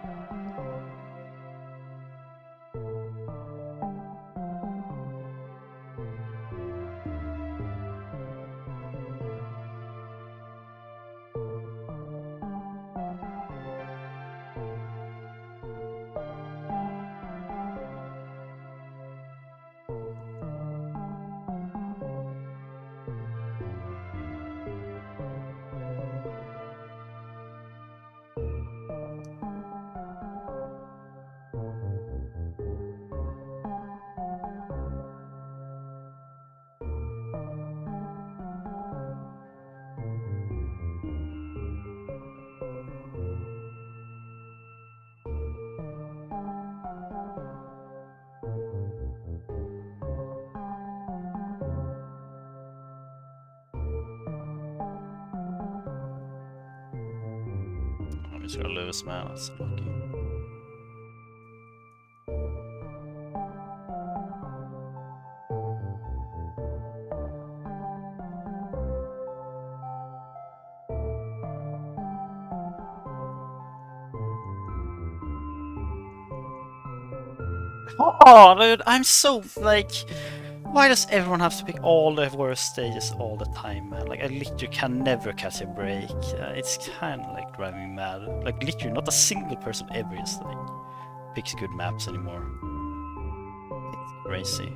I'm just gonna lose, man. That's lucky. Oh, dude, I'm so like. Why does everyone have to pick all the worst stages all the time, man? Like, I literally can never catch a break. It's kind of like driving me mad. Like, literally, not a single person ever is like picks good maps anymore. It's crazy.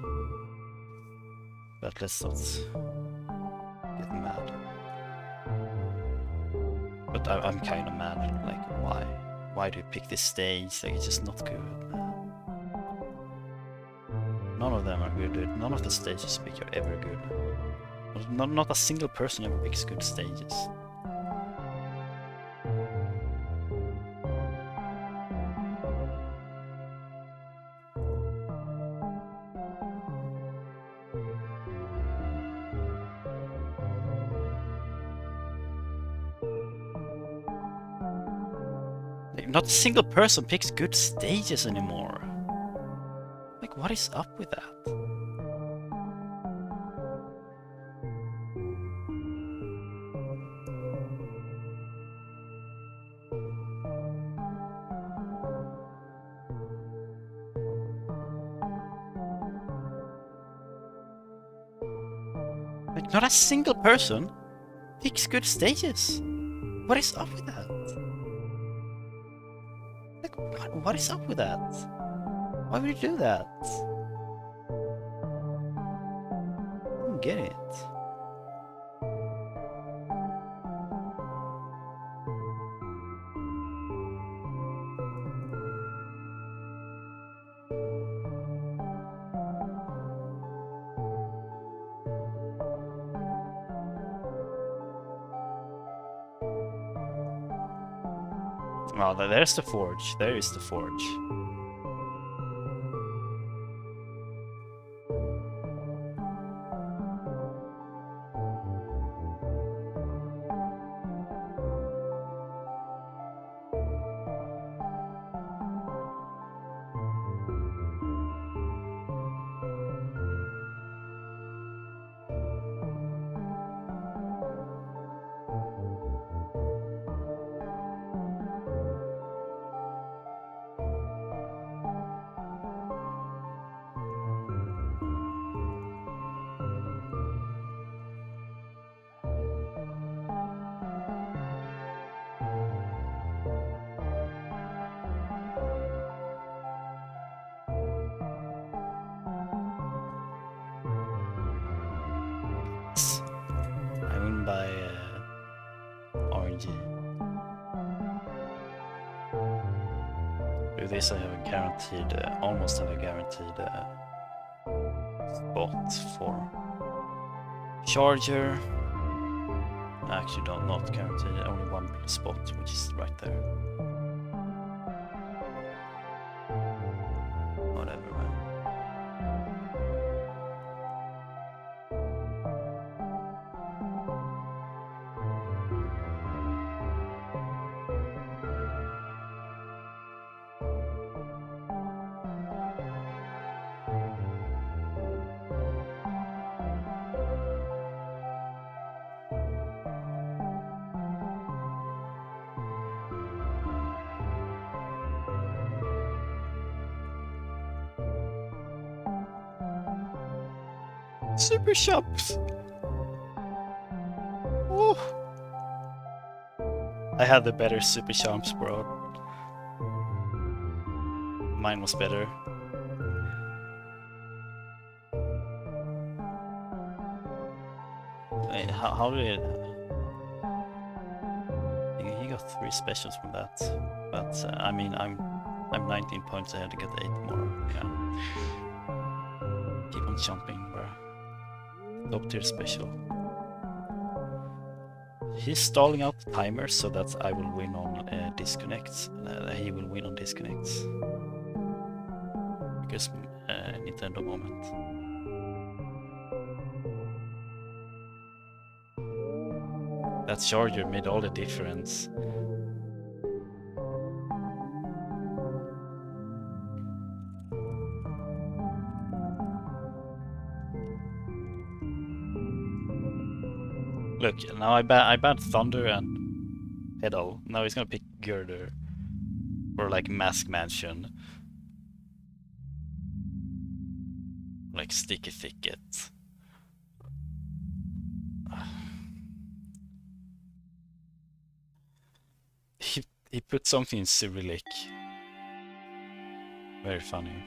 But let's not get mad. But I'm kind of mad. Like, why? Why do you pick this stage? Like, it's just not good. None of them are good, dude. None of the stages you pick are ever good. Not a single person ever picks good stages. Like, not a single person picks good stages anymore. Like, what is up with that? Like, not a single person picks good stages. What is up with that? Like, what is up with that? Why would you do that? I don't get it. Well, there's the forge. There is the forge. I win by RNG. With this I have a guaranteed, almost have a guaranteed spot for charger. I actually don't, not guaranteed, only one spot, which is right there. Whatever, man. Super shops. Oh. I had the better super chomps, bro. Mine was better. Wait, how did it? He got 3 specials from that, but I mean I'm 19 points ahead to get 8 more. Yeah. Keep on jumping, bro. Top tier special. He's stalling out the timer so that I will win on disconnects. He will win on disconnects. Because Nintendo moment. That charger made all the difference. Look, now I banned Thunder and Pedal. Now he's gonna pick Girder. Or like Mask Mansion. Like Sticky Thicket. He put something in Cyrillic. Very funny.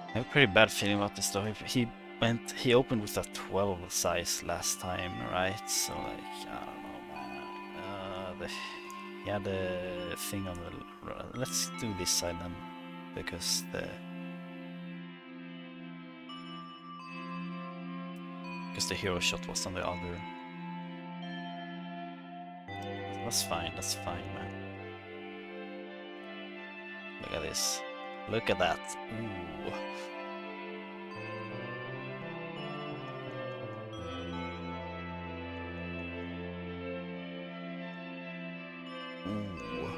I have a pretty bad feeling about this though. He opened with a 12 size last time, right? So like, I don't know, man. He had a thing on the. Let's do this side then, because the hero shot was on the other. That's fine, man. Look at this. Look at that. Ooh. Ooh.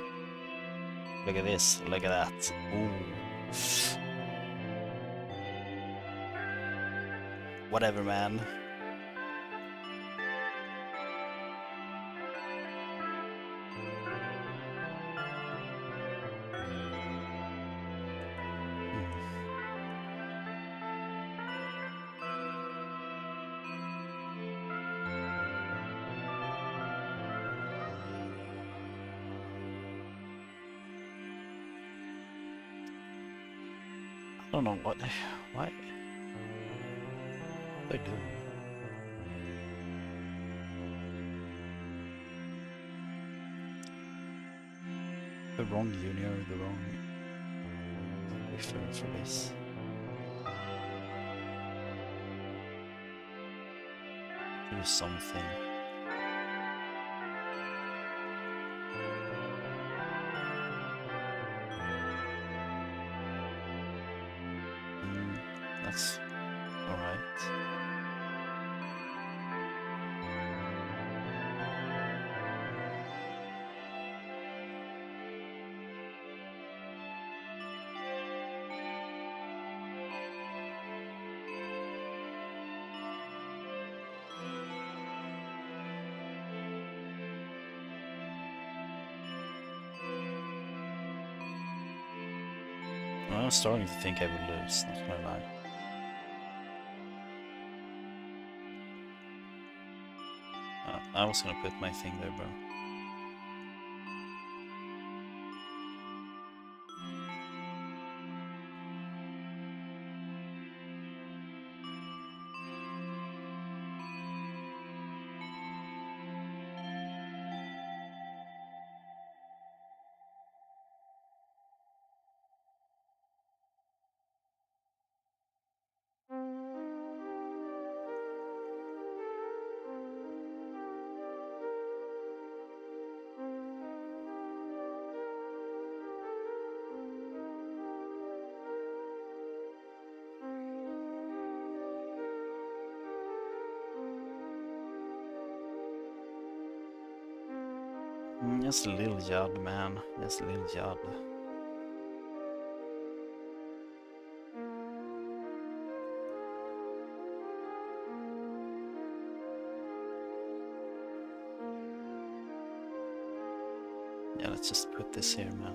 Look at this. Look at that. Ooh. Whatever, man. I don't know why they do. The wrong junior, the wrong reference for this. Do something. That's alright. I'm starting to think I will lose, not gonna lie. I was gonna put my thing there, bro. Just a little Judd, man. Just a little Judd. Yeah, let's just put this here, man.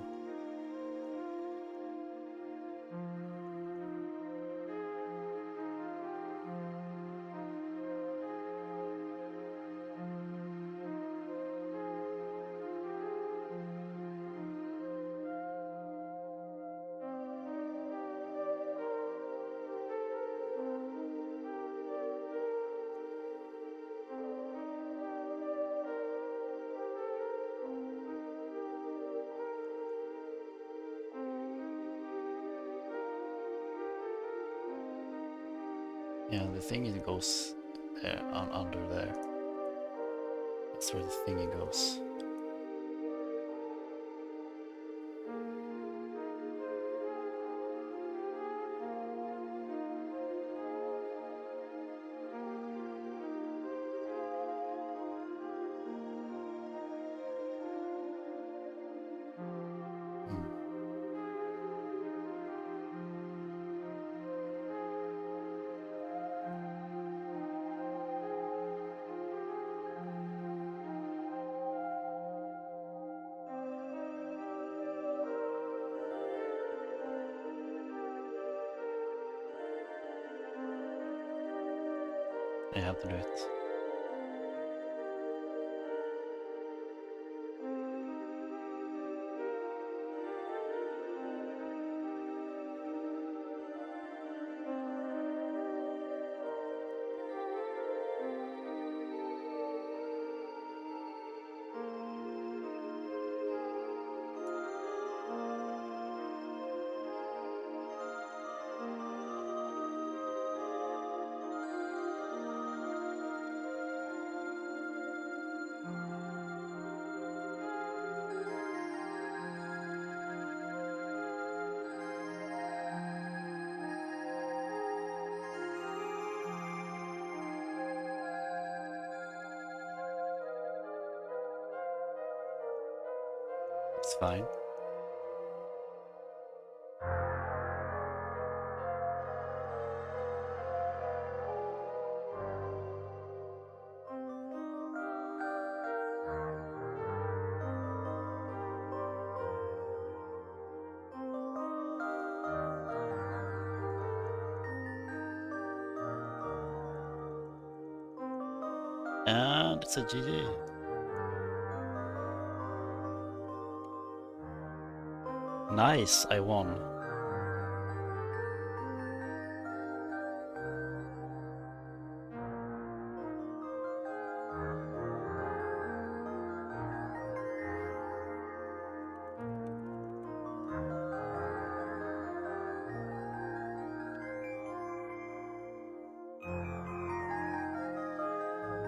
Yeah, the thingy goes there, under there. That's where the thingy goes. I have to do it. It's fine. And it's a GG. Nice, I won.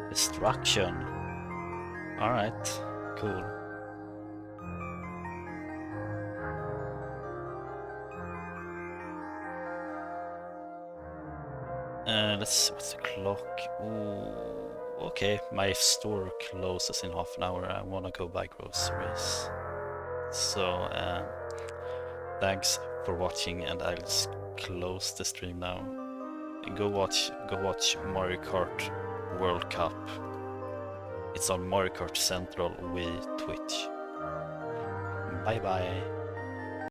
Destruction. Alright, cool. Let's see, what's the clock? Ooh, okay, my store closes in half an hour. I wanna go buy groceries. So, thanks for watching, and I'll just close the stream now. Go watch Mario Kart World Cup. It's on Mario Kart Central Wii Twitch. Bye bye.